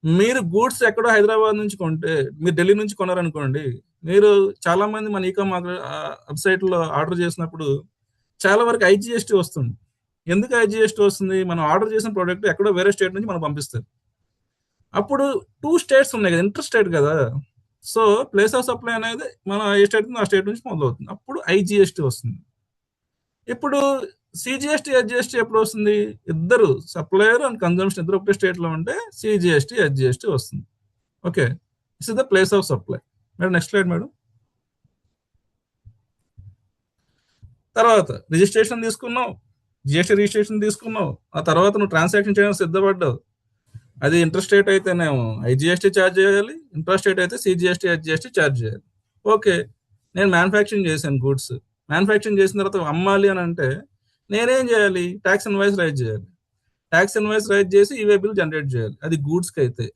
మీరు గూడ్స్ ఎక్కడో హైదరాబాద్ నుంచి కొంటే, మీరు ఢిల్లీ నుంచి కొన్నారనుకోండి, మీరు చాలా మంది మన ఈకామర్స్ వెబ్సైట్ లో ఆర్డర్ చేసినప్పుడు చాలా వరకు ఐజిఎస్టి వస్తుంది. ఎందుకు ఐజిఎస్టి వస్తుంది? మనం ఆర్డర్ చేసిన ప్రోడక్ట్ ఎక్కడో వేరే స్టేట్ నుంచి మనం పంపిస్తారు. అప్పుడు 2 స్టేట్స్ ఉన్నాయి కదా, ఇంటర్ స్టేట్ కదా. సో ప్లేస్ ఆఫ్ సప్లై అనేది మనం ఏ స్టేట్ ఆ స్టేట్ నుంచి మొదలవుతుంది. అప్పుడు ఐజిఎస్టి వస్తుంది. ఇప్పుడు సిజిఎస్టి హెచ్జిఎస్టి ఎప్పుడు వస్తుంది? ఇద్దరు సప్లయర్ అండ్ కన్జంప్షన్ ఇద్దరు ఒకటే స్టేట్ లో ఉంటే సిజిఎస్టి హెచ్జిఎస్టి వస్తుంది. Okay, this is the place of supply. Madam next slide madam. తర్వాత రిజిస్ట్రేషన్ తీసుకున్నావు, జిఎస్టి రిజిస్ట్రేషన్ తీసుకున్నావు, ఆ తర్వాత నువ్వు ట్రాన్సాక్షన్ చేయడానికి సిద్ధపడ్డావు. అది ఇంటర్ స్టేట్ అయితేనేమో ఐజిఎస్టి ఛార్జ్ చేయాలి, ఇంట్రా స్టేట్ అయితే సిజిఎస్టి హెచ్జిఎస్టి ఛార్జ్ చేయాలి. ఓకే, నేను మ్యానుఫ్యాక్చరింగ్ చేశాను గూడ్స్. మ్యానుఫ్యాక్చరింగ్ చేసిన తర్వాత అమ్మాలి అని అంటే నేనేం చేయాలి? ట్యాక్స్ ఇన్వాయిస్ రైజ్ చేయాలి. ట్యాక్స్ ఇన్వాయిస్ రైజ్ చేసి ఈవే బిల్ జనరేట్ చేయాలి. అది గూడ్స్కి అయితే,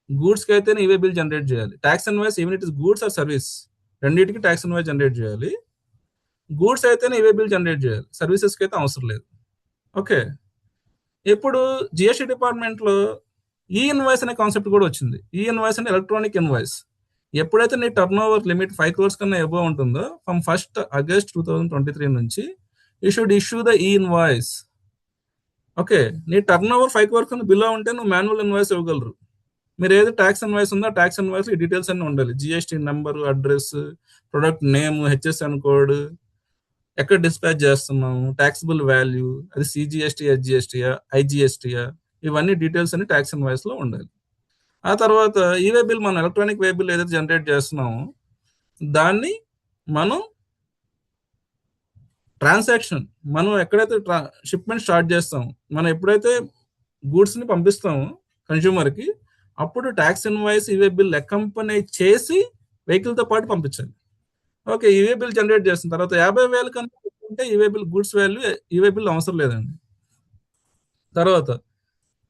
గూడ్స్కి అయితేనే ఈవే బిల్ జనరేట్ చేయాలి. Tax invoice even it is goods or service, రెండింటికి ట్యాక్స్ ఇన్వాయిస్ జనరేట్ చేయాలి. గూడ్స్ అయితేనే ఈవే బిల్ జనరేట్ చేయాలి, సర్వీసెస్కి అయితే అవసరం లేదు. ఓకే, ఇప్పుడు జిఎస్టి డిపార్ట్మెంట్ లో ఈ ఇన్వాయిస్ అనే కాన్సెప్ట్ కూడా వచ్చింది. ఈ ఇన్వాయిస్ అంటే ఎలక్ట్రానిక్ ఇన్వాయిస్. ఎప్పుడైతే నీ టర్న్ ఓవర్ లిమిట్ 5 crores కన్నా ఎబో ఉంటుందో ఫ్రమ్ 1st August 2023 నుంచి you should issue the e invoice. Okay, నీ టర్న్ ఓవర్ 5 crores కన్నా బిలో ఉంటే నువ్వు మాన్యువల్ ఇన్వాయిస్ ఇవ్వగలరు. మీరు ఏది ట్యాక్స్ ఇన్వాయిస్ ఉందో ట్యాక్స్ ఇన్వాయిస్ ఈ డీటెయిల్స్ అన్ని ఉండాలి. GST number, address, product name, HSN code, ఎక్కడ డిస్పాచ్ చేస్తున్నాము, ట్యాక్సిబుల్ వాల్యూ, అది సిజిఎస్టి హెచ్జిఎస్టియా ఐజిఎస్టియా, ఇవన్నీ డీటెయిల్స్ అన్ని ట్యాక్స్ ఇన్వాయిస్ లో ఉండాలి. ఆ తర్వాత ఈవే బిల్, మనం ఎలక్ట్రానిక్ వే బిల్ ఏదైతే జనరేట్ చేస్తున్నామో దాన్ని మనం ట్రాన్సాక్షన్, మనం ఎక్కడైతే షిప్మెంట్ స్టార్ట్ చేస్తాం, మనం ఎప్పుడైతే గూడ్స్ ని పంపిస్తామో కన్స్యూమర్ కి, అప్పుడు tax invoice e way bill accompany చేసి వెహికల్ తో పాటు పంపించాలి. ఓకే, ఈవే బిల్ జనరేట్ చేసిన తర్వాత 50,000 కన్నా ఉంటే e-way bill goods value e-way bill అవసరం లేదండి. తర్వాత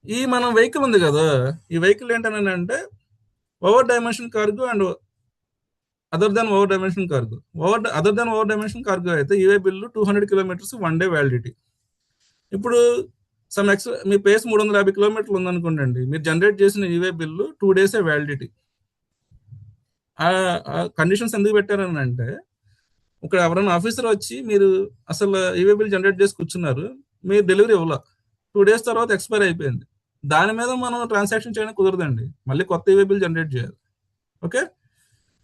ఈ మనం వెహికల్ ఉంది కదా, ఈ వెహికల్ ఏంటంటే over dimension cargo and other than over dimension cargo. Other than over dimension cargo అయితే e way bill 200 kilometers 1 day validity. ఇప్పుడు మీ ప్లేస్ 350 kilometers ఉందనుకోండి, మీరు జనరేట్ చేసిన e way bill 2 days validity. Conditions ఎందుకు పెట్టారని అంటే, ఇక్కడ ఎవరైనా ఆఫీసర్ వచ్చి మీరు అసలు ఈవే బిల్ జనరేట్ చేసి కూర్చున్నారు, మీరు డెలివరీ ఇవ్వాల, 2 days తర్వాత ఎక్స్పైర్ అయిపోయింది, దాని మీద మనం ట్రాన్సాక్షన్ చేయడానికి కుదరదండి, మళ్ళీ కొత్త ఈవే బిల్ జనరేట్ చేయాలి. ఓకే,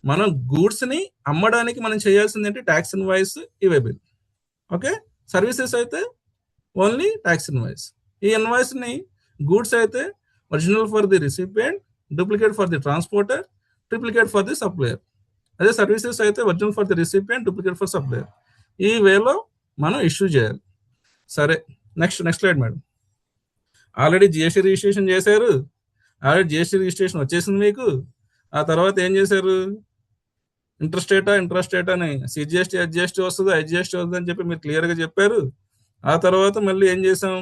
మనం గూడ్స్ ని అమ్మడానికి మనం చేయాల్సింది ఏంటి? Tax invoice, e way bill. Okay, services అయితే ఓన్లీ ట్యాక్స్ ఇన్వాయిస్. ఈ ఇన్వాయిస్ ని గూడ్స్ అయితే original for the recipient, duplicate for the transporter, triplicate for the supplier. అదే సర్వీసెస్ అయితే original for the recipient, duplicate for supplier. ఈ వేలో మనం issue చేయాలి. సరే, next slide madam. Already GST registration చేశారు, ఆల్రెడీ జిఎస్టి రిజిస్ట్రేషన్ వచ్చేసింది మీకు. ఆ తర్వాత ఏం చేశారు? ఇంటర్స్టేటా ఇంట్రాస్టేటా అని సిజిఎస్టి హెచ్జిఎస్టి వస్తుంది, ఐజిఎస్టి వస్తుంది అని చెప్పి మీరు క్లియర్గా చెప్పారు. ఆ తర్వాత మళ్ళీ ఏం చేసాం?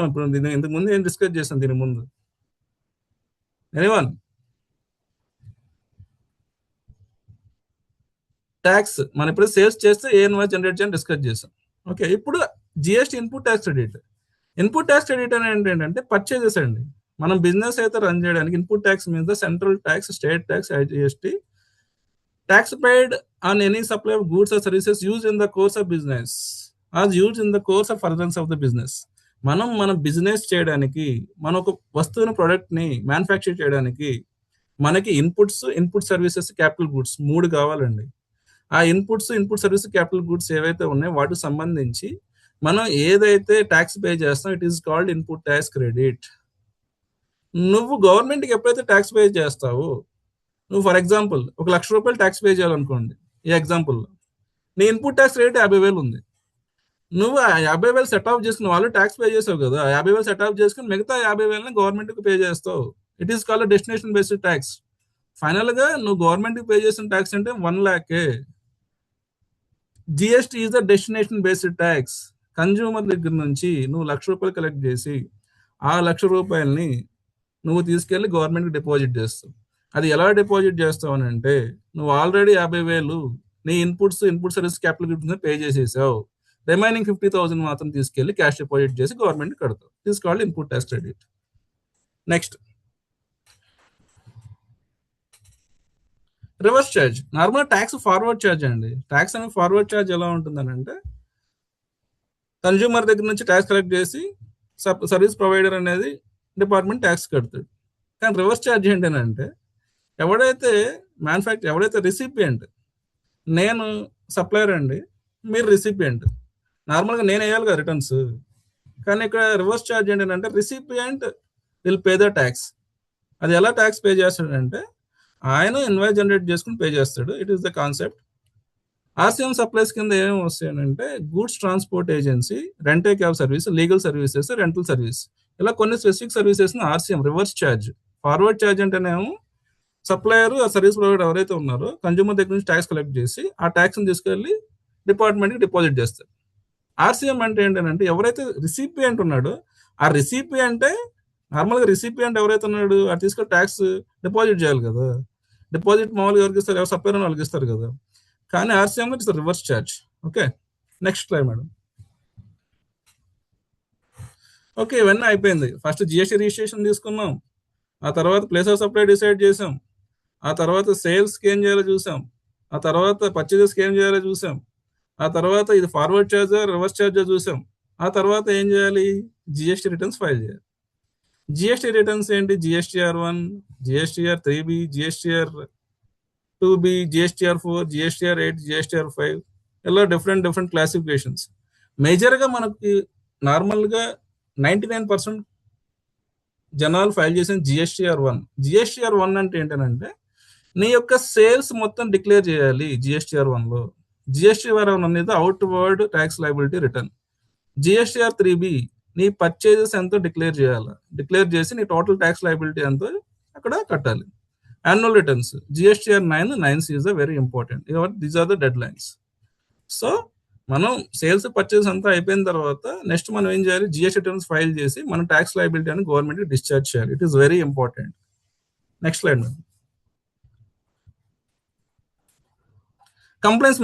ఇప్పుడు ఇంతకు ముందు ఏం డిస్కస్ చేసాం దీని ముందు? ఎనీవన్? ట్యాక్స్ మనం ఇప్పుడు సేల్స్ చేస్తే ఏ ఇన్వాయిస్ జనరేట్ చేయని డిస్కస్ చేసాం. ఓకే, ఇప్పుడు GST input tax credit. Input tax credit అని ఏంటంటే పర్చేజెస్ అండి. మనం బిజినెస్ అయితే రన్ చేయడానికి ఇన్పుట్ ట్యాక్స్ మీద central tax, state tax, IGST tax paid on any supply of goods or services used in the course of business as used in the course of furtherance of the business. మన business చేయడానికి, మన ఒక వస్తువుని ప్రోడక్ట్ని manufacture చేయడానికి మనకి input services, capital goods 3 కావాలండి. ఆ ఇన్పుట్ సర్వీస్, క్యాపిటల్ గుడ్స్ ఏవైతే ఉన్నాయో వాటికి సంబంధించి మనం ఏదైతే ట్యాక్స్ పే చేస్తాం it is called input tax credit. నువ్వు గవర్నమెంట్కి ఎప్పుడైతే ట్యాక్స్ పే చేస్తావో, నువ్వు ఫర్ ఎగ్జాంపుల్ ₹1,00,000 ట్యాక్స్ పే చేయాలనుకోండి, ఈ ఎగ్జాంపుల్లో నీ ఇన్పుట్ ట్యాక్స్ రేట్ 50,000 ఉంది. నువ్వు ఆ 50,000 సెట్ ఆఫ్ చేసుకుని, వాళ్ళు ట్యాక్స్ పే చేసావు కదా, 50,000 సెట్ ఆఫ్ చేసుకుని మిగతా 50,000 గవర్నమెంట్కి పే చేస్తావు. It is called destination based tax. Final గా నువ్వు గవర్నమెంట్కి పే చేసిన ట్యాక్స్ అంటే 1 lakh. GST is the destination based tax. Consumer దగ్గర నుంచి నువ్వు ₹1,00,000 కలెక్ట్ చేసి ఆ ₹1,00,000 నువ్వు తీసుకెళ్లి గవర్నమెంట్కి డిపాజిట్ చేస్తావు. అది ఎలా డిపాజిట్ చేస్తావు అని అంటే, నువ్వు ఆల్రెడీ 50,000 నీ input service, capital goods pay చేసేసావు. రిమైనింగ్ 50,000 మాత్రం తీసుకెళ్లి క్యాష్ డిపాజిట్ చేసి గవర్నమెంట్ కడతావు. It is called input tax credit. Next, reverse charge. Normal tax forward charge అండి. ట్యాక్స్ అనేది ఫార్వర్డ్ ఛార్జ్ ఎలా ఉంటుందని అంటే, కన్జ్యూమర్ దగ్గర నుంచి ట్యాక్స్ కలెక్ట్ చేసి సర్వీస్ ప్రొవైడర్ అనేది డిపార్ట్మెంట్ ట్యాక్స్ కడతాడు. కానీ రివర్స్ ఛార్జ్ ఏంటంటే, ఎవడైతే రిసిపియంట్, నేను సప్లయర్ అండి, మీరు రిసిపియంట్, నార్మల్గా నేను వేయాలి కదా రిటర్న్స్. కానీ ఇక్కడ రివర్స్ ఛార్జ్ ఏంటంటే, recipient will pay the tax. అది ఎలా ట్యాక్స్ పే చేస్తాడంటే, ఆయన ఇన్వాయిస్ జనరేట్ చేసుకుని పే చేస్తాడు. It is the concept. RCM supplies కింద ఏమేమి వస్తాయంటే, goods transport agency, rent a cab service, legal services, rental service, ఇలా కొన్ని specific services RCM reverse charge. Forward charge అంటేనేమో సప్లయర్, ఆ సర్వీస్ ప్రొవైడర్ ఎవరైతే ఉన్నారో కన్జ్యూమర్ దగ్గర నుంచి ట్యాక్స్ కలెక్ట్ చేసి ఆ ట్యాక్స్ని తీసుకెళ్లి డిపార్ట్మెంట్కి డిపాజిట్ చేస్తారు. ఆర్సీఎం అంటే ఏంటంటే, ఎవరైతే రిసిపియంట్ ఉన్నాడో ఆ రిసిపియంటే, నార్మల్గా రిసిపియంట్ ఎవరైతే ఉన్నాడు అది తీసుకొని ట్యాక్స్ డిపాజిట్ చేయాలి కదా. డిపాజిట్ మామూలుగా ఎవరికి ఇస్తారు, ఎవరు సప్లయర్ వాళ్ళకి ఇస్తారు కదా. కానీ RCM it's reverse charge. Okay, next slide madam. Okay, ఇవన్నీ అయిపోయింది. ఫస్ట్ జిఎస్టీ రిజిస్ట్రేషన్ తీసుకున్నాం, ఆ తర్వాత ప్లేస్ ఆఫ్ సప్లై డిసైడ్ చేసాం, ఆ తర్వాత సేల్స్కి ఏం చేయాలో చూసాం, ఆ తర్వాత పర్చేజెస్కి ఏం చేయాలో చూసాం, ఆ తర్వాత ఇది ఫార్వర్డ్ ఛార్జ్ రివర్స్ ఛార్జ్ చూసాం, ఆ తర్వాత ఏం చేయాలి, జిఎస్టీ రిటర్న్స్ ఫైల్ చేయాలి. జిఎస్టీ రిటర్న్స్ ఏంటి, GSTR1, GSTR3B, GSTR2B, GSTR4, GSTR8, GSTR5, ఇలా డిఫరెంట్ క్లాసిఫికేషన్స్. మేజర్గా మనకి నార్మల్గా 99% జనాలు ఫైల్ చేసిన GSTR1. GSTR1 అంటే ఏంటంటే, నీ యొక్క సేల్స్ మొత్తం డిక్లేర్ చేయాలి GSTR1లో. GSTR1 అనేది outward tax liability return. GSTR3B నీ పర్చేజెస్ ఎంతో డిక్లేర్ చేయాలి. డిక్లేర్ చేసి నీ టోటల్ ట్యాక్స్ లయబిలిటీ ఎంతో అక్కడ కట్టాలి. Annual returns GSTR9 is very important. These are the deadlines. So మనం సేల్స్ పర్చేస్ అంతా అయిపోయిన తర్వాత నెక్స్ట్ మనం ఏం చేయాలి, జిఎస్టీ రిటర్న్స్ ఫైల్ చేసి మన ట్యాక్స్ లయబిలిటీ అని గవర్నమెంట్కి డిశ్చార్జ్ చేయాలి. It is very important. Next slide madam. Complaints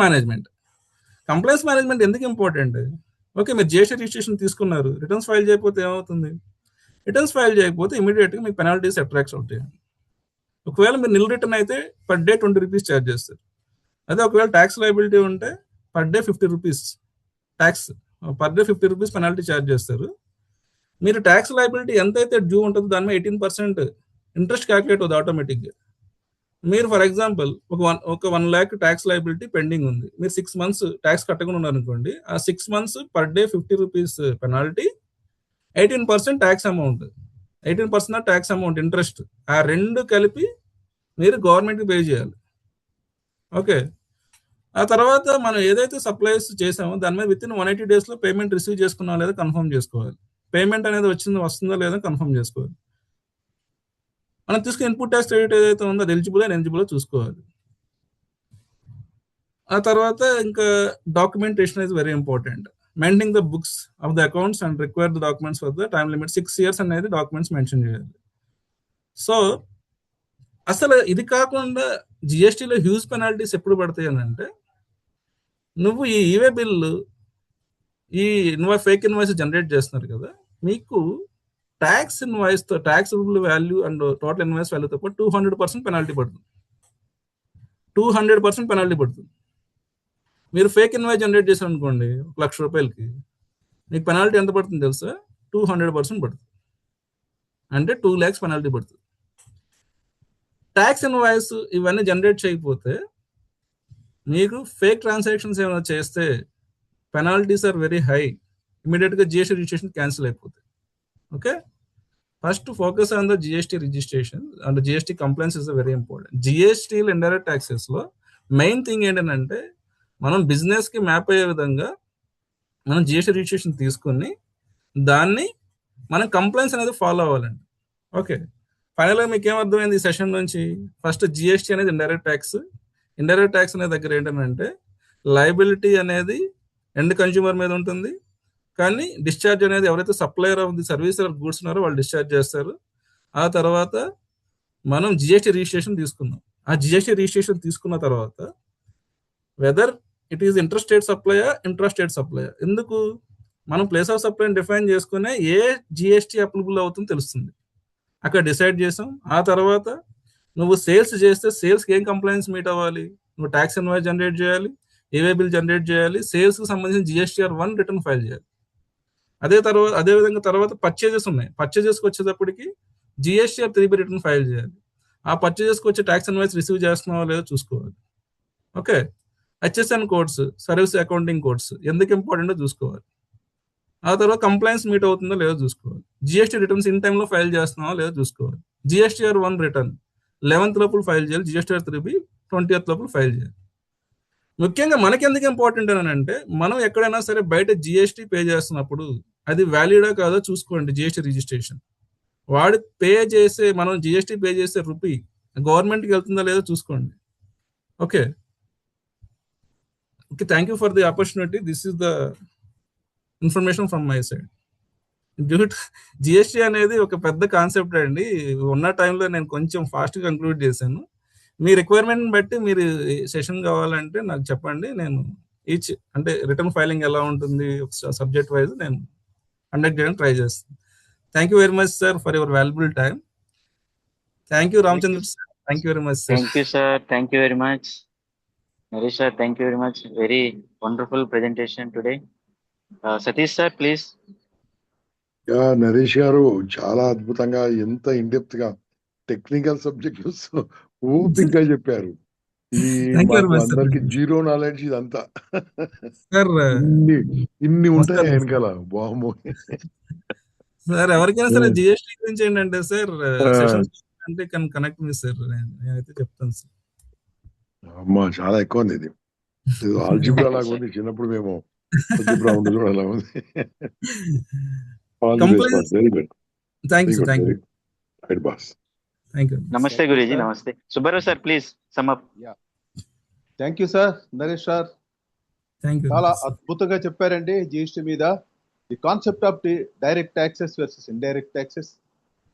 management ఎందుకు ఇంపార్టెంట్? ఓకే, మీరు జిఎస్టీ రిజిస్ట్రేషన్ తీసుకున్నారు, రిటర్న్స్ ఫైల్ చేయకపోతే ఏమవుతుంది? రిటర్న్స్ ఫైల్ చేయకపోతే ఇమీడియట్గా మీకు పెనాల్టీస్ అట్రాక్ట్స్ అవుతాయి. ఒకవేళ మీరు నిల్ రిటర్న్ అయితే పర్ డే ₹20 ఛార్జ్ చేస్తారు. అదే ఒకవేళ ట్యాక్స్ లయబిలిటీ ఉంటే per day ₹50 tax, per day ₹50 penalty charge చేస్తారు. మీరు ట్యాక్స్ లయబిలిటీ ఎంతైతే డ్యూ ఉంటుందో దాని మీద 18% ఇంట్రెస్ట్ క్యాల్కులేట్ అవుతుంది ఆటోమేటిక్గా. మీరు ఫర్ ఎగ్జాంపుల్ ఒక 1 lakh ట్యాక్స్ లయబిలిటీ పెండింగ్ ఉంది, మీరు 6 months ట్యాక్స్ కట్టకుండా ఉన్నారనుకోండి, ఆ 6 months per day ₹50 penalty, 18% tax amount, 18% tax amount interest, ఆ రెండు కలిపి మీరు గవర్నమెంట్కి పే చేయాలి. ఓకే, ఆ తర్వాత మనం ఏదైతే సప్లైస్ చేసామో దాని మీద with in 180 days payment receive చేసుకున్నా లేదా కన్ఫర్మ్ చేసుకోవాలి. పేమెంట్ అనేది వస్తుందా లేదా కన్ఫర్మ్ చేసుకోవాలి. మనం తీసుకుని ఇన్పుట్ ట్యాక్స్ క్రెడిట్ ఏదైతే ఉందో అది ఎలిజిబుల్ చూసుకోవాలి. ఆ తర్వాత ఇంకా documentation is very important. Maintaining the books of the accounts and require the documents for the time limit 6 years అనేది డాక్యుమెంట్స్ మెన్షన్ చేయాలి. సో అసలు ఇది కాకుండా జిఎస్టీలో హ్యూజ్ పెనాల్టీస్ ఎప్పుడు పడతాయి అని అంటే, నువ్వు ఈ ఈవే బిల్లు, ఈ ఫేక్ ఇన్వాయిస్ జనరేట్ చేస్తున్నారు కదా, మీకు ట్యాక్స్ ఇన్వాయిస్తో taxable value and total invoice వాల్యూతో పాటు 200% పెనాల్టీ పడుతుంది. 200% పెనాల్టీ పడుతుంది. మీరు ఫేక్ ఇన్వాయిస్ జనరేట్ చేశారు అనుకోండి ₹1,00,000, మీకు పెనాల్టీ ఎంత పడుతుంది తెలుసా? 200% పడుతుంది, అంటే 2 lakhs పెనాల్టీ పడుతుంది. ట్యాక్స్ ఇన్వాయిస్ ఇవన్నీ జనరేట్ చేయకపోతే మీకు ఫేక్ ట్రాన్సాక్షన్స్ ఏమైనా చేస్తే పెనాల్టీస్ ఆర్ వెరీ హై. ఇమీడియట్గా జిఎస్టీ రిజిస్ట్రేషన్ క్యాన్సిల్ అయిపోతుంది. Okay, first focus on the GST registration and GST compliance is very important. GST indirect taxes లో మెయిన్ థింగ్ ఏంటంటే మనం బిజినెస్ కి మ్యాప్ అయ్యే విధంగా మనం జిఎస్టీ రిజిస్ట్రేషన్ తీసుకుని దాన్ని మనం కంప్లైన్స్ అనేది ఫాలో అవ్వాలండి. ఓకే, ఫైనల్గా మీకు ఏమర్థమైంది ఈ సెషన్ నుంచి? ఫస్ట్ జిఎస్టీ అనేది ఇండైరెక్ట్ ట్యాక్స్. ఇండైరెక్ట్ ట్యాక్స్ అనే దగ్గర ఏంటంటే లయబిలిటీ అనేది ఎండ్ కన్జ్యూమర్ మీద ఉంటుంది, కానీ డిశ్చార్జ్ అనేది ఎవరైతే supplier of the service or goods ఉన్నారో వాళ్ళు డిశ్చార్జ్ చేస్తారు. ఆ తర్వాత మనం జిఎస్టీ రిజిస్ట్రేషన్ తీసుకున్నాం. ఆ జిఎస్టీ రిజిస్ట్రేషన్ తీసుకున్న తర్వాత whether it is interstate supplier intrastate supplier, ఎందుకు మనం ప్లేస్ ఆఫ్ సప్లైని డిఫైన్ చేసుకునే ఏ జిఎస్టీ అప్లికబుల్ అవుతుందో తెలుస్తుంది. అక్కడ డిసైడ్ చేసాం. ఆ తర్వాత నువ్వు సేల్స్ చేస్తే సేల్స్కి ఏం కంప్లైంట్స్ మీట్ అవ్వాలి? నువ్వు ట్యాక్స్ ఇన్వాయిస్ జనరేట్ చేయాలి, ఏవే బిల్ జనరేట్ చేయాలి, సేల్స్కి సంబంధించిన జిఎస్టీఆర్ 1 రిటర్న్ ఫైల్ చేయాలి. అదేవిధంగా తర్వాత పర్చేజెస్ ఉన్నాయి. పర్చేజెస్కి వచ్చేటప్పటికి జిఎస్టీఆర్ 3 రిటర్న్ ఫైల్ చేయాలి. ఆ పర్చేజెస్కి వచ్చే ట్యాక్స్ ఇన్వాయిస్ రిసీవ్ చేస్తున్నావో లేదో చూసుకోవాలి. Okay, HSN codes, service accounting codes ఎందుకు ఇంపార్టెంటో చూసుకోవాలి. ఆ తర్వాత కంప్లైంట్స్ మీట్ అవుతుందో లేదో చూసుకోవాలి. జిఎస్టీ రిటర్న్స్ ఇన్ టైంలో ఫైల్ చేస్తున్నావో లేదో చూసుకోవాలి. జిఎస్టీఆర్ 1 రిటర్న్ 11th లోపల ఫైల్ చేయాలి, జిఎస్టీఆర్ 3 20th లోపల ఫైల్ చేయాలి. ముఖ్యంగా మనకి ఎందుకు ఇంపార్టెంట్ అని అంటే మనం ఎక్కడైనా సరే బయట జిఎస్టీ పే చేస్తున్నప్పుడు అది వ్యాలిడా కాదో చూసుకోండి. జిఎస్టీ రిజిస్ట్రేషన్ వాడు మనం జిఎస్టీ పే చేసే రూపీ గవర్నమెంట్కి వెళ్తుందో లేదో చూసుకోండి. Okay, thank you for the opportunity. This is the information from my side. GST అనేది ఒక పెద్ద కాన్సెప్ట్ అండి. ఉన్న టైంలో నేను కొంచెం ఫాస్ట్గా కంక్లూడ్ చేశాను. మీ రిక్వైర్మెంట్ బట్టి మీరు సెషన్ కావాలంటే నాకు చెప్పండి. నేను అంటే రిటర్న్ ఫైలింగ్ ఎలా ఉంటుంది సబ్జెక్ట్ వైజ్ నేను కండక్ట్ చేయడానికి ట్రై చేస్తాను. Thank you very much sir for your valuable time. Thank you Ramachandra sir. Thank you very much sir. Thank you, sir. Thank you very much. Naresh sir, thank you very much. Very wonderful presentation today. Satish sir, please. Naresh గారు చాలా అద్భుతంగా ఎంత in depth గా technical subjects ఓపికగా చెప్పారు. ఇది Thank you very మాకు much, sir. అందరికి జీరో నాలెడ్జ్ ఇదంతా. సార్ ఇన్ని ఉంటాయి వెనకాల. బాము సార్ ఎవరికైనా సరే జిఎస్టీ గురించి ఏంటంటే సార్ సెషన్స్ అంటే కనెక్ట్ మీ సార్, నేనైతే చెప్తాను సార్. అమ్మా చాలా ఎక్కువ ఉంది ఇది. ఆల్జిబ్రా లాగా ఉంది. చిన్నప్పుడు మేము ఆల్జిబ్రా ఉండదు కూడా అలా ఉంది. Complaints- very good. Thank you sir. Thank you. Right boss. Thank you. Namaste, Guruji. Namaste. Subbarao sir, please sum up. Thank you sir, Naresh sir. Thank you. చాలా అద్భుతంగా చెప్పారండి జిఎస్టీ మీద. The concept of the direct taxes versus indirect taxes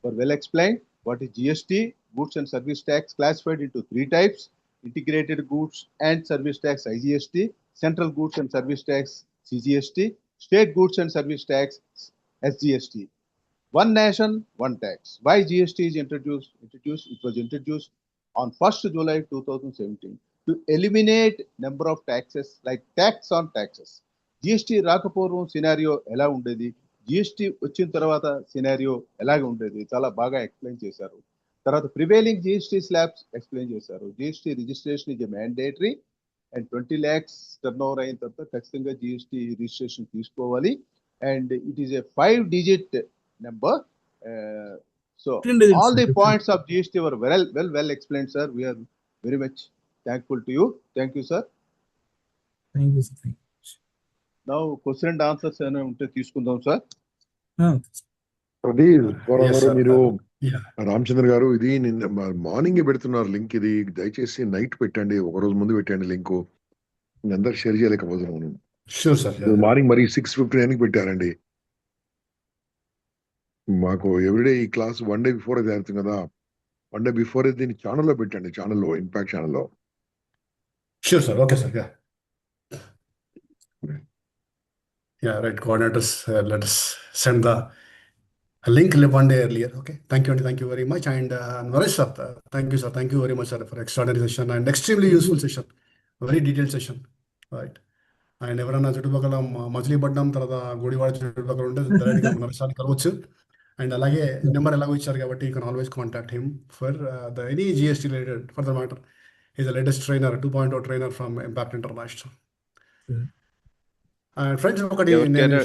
were well explained. What is GST? Goods and service tax classified into 3 types: integrated goods and service tax IGST, central goods and service tax CGST, state goods and service tax SGST. One nation, one tax. Why GST is introduced? It was introduced on 1st July 2017 to eliminate number of taxes like tax on taxes. GST రాకపోవడం scenario ఎలా ఉండేది, GST వచ్చిన తర్వాత scenario ఎలాగ ఉండేది చాలా బాగా explain చేశారు. తర్వాత ప్రివైలింగ్ జిఎస్టీ స్లాబ్స్ ఎక్స్ప్లెయిన్ చేశారు. GST registration is mandatory and 20 lakhs turn over అయిన తర్వాత ఖచ్చితంగా జిఎస్టీ రిజిస్ట్రేషన్ తీసుకోవాలి. And it is a 5-digit number. So all the points of GST were well explained, sir. We are very much thankful to you. Thank you, sir. Thank you sir. Now question and answers ఏమైనా ఉంటే తీసుకుందాం sir. అది Yes, sir. మీరు Yeah. Ramachandra గారు ఇది నిన్న morning పెడుతున్నారు link. ఇది దయచేసి నైట్ పెట్టండి, ఒక రోజు ముందు పెట్టండి లింక్. అందరికి షేర్ చేయలేకపోతున్నాను. Sure sir. మార్నింగ్ మరి 6:59 పెట్టారండి. మాకు ఎవ్రీడే ఈ క్లాస్ 1 day బిఫోర్ అది జరుగుతుంది కదా. 1 day బిఫోర్ దీన్ని ఛానల్లో పెట్టండి, ఛానల్లో ఇంపాక్ట్ ఛానల్లో. Sure sir. Okay sir. Yeah, right. Coordinators, let us send the link one day earlier. Okay, thank you very much. And Naresh sir, thank you very much sir for extraordinary session and extremely useful session, very detailed session, right? And ఎవరైనా చుట్టుపక్కల మచిలీపట్నం తర్వాత గుడివాడ చుట్టుపక్కల ఉంటే డైరెక్ట్గా నరేష్ సార్ని కలవచ్చు. And అలాగే number ఎలాగో ఇచ్చారు కాబట్టి you can always contact him for the any GST related for the matter. Is the latest trainer 2.0 trainer from impact international. And friends ఒకటి నేను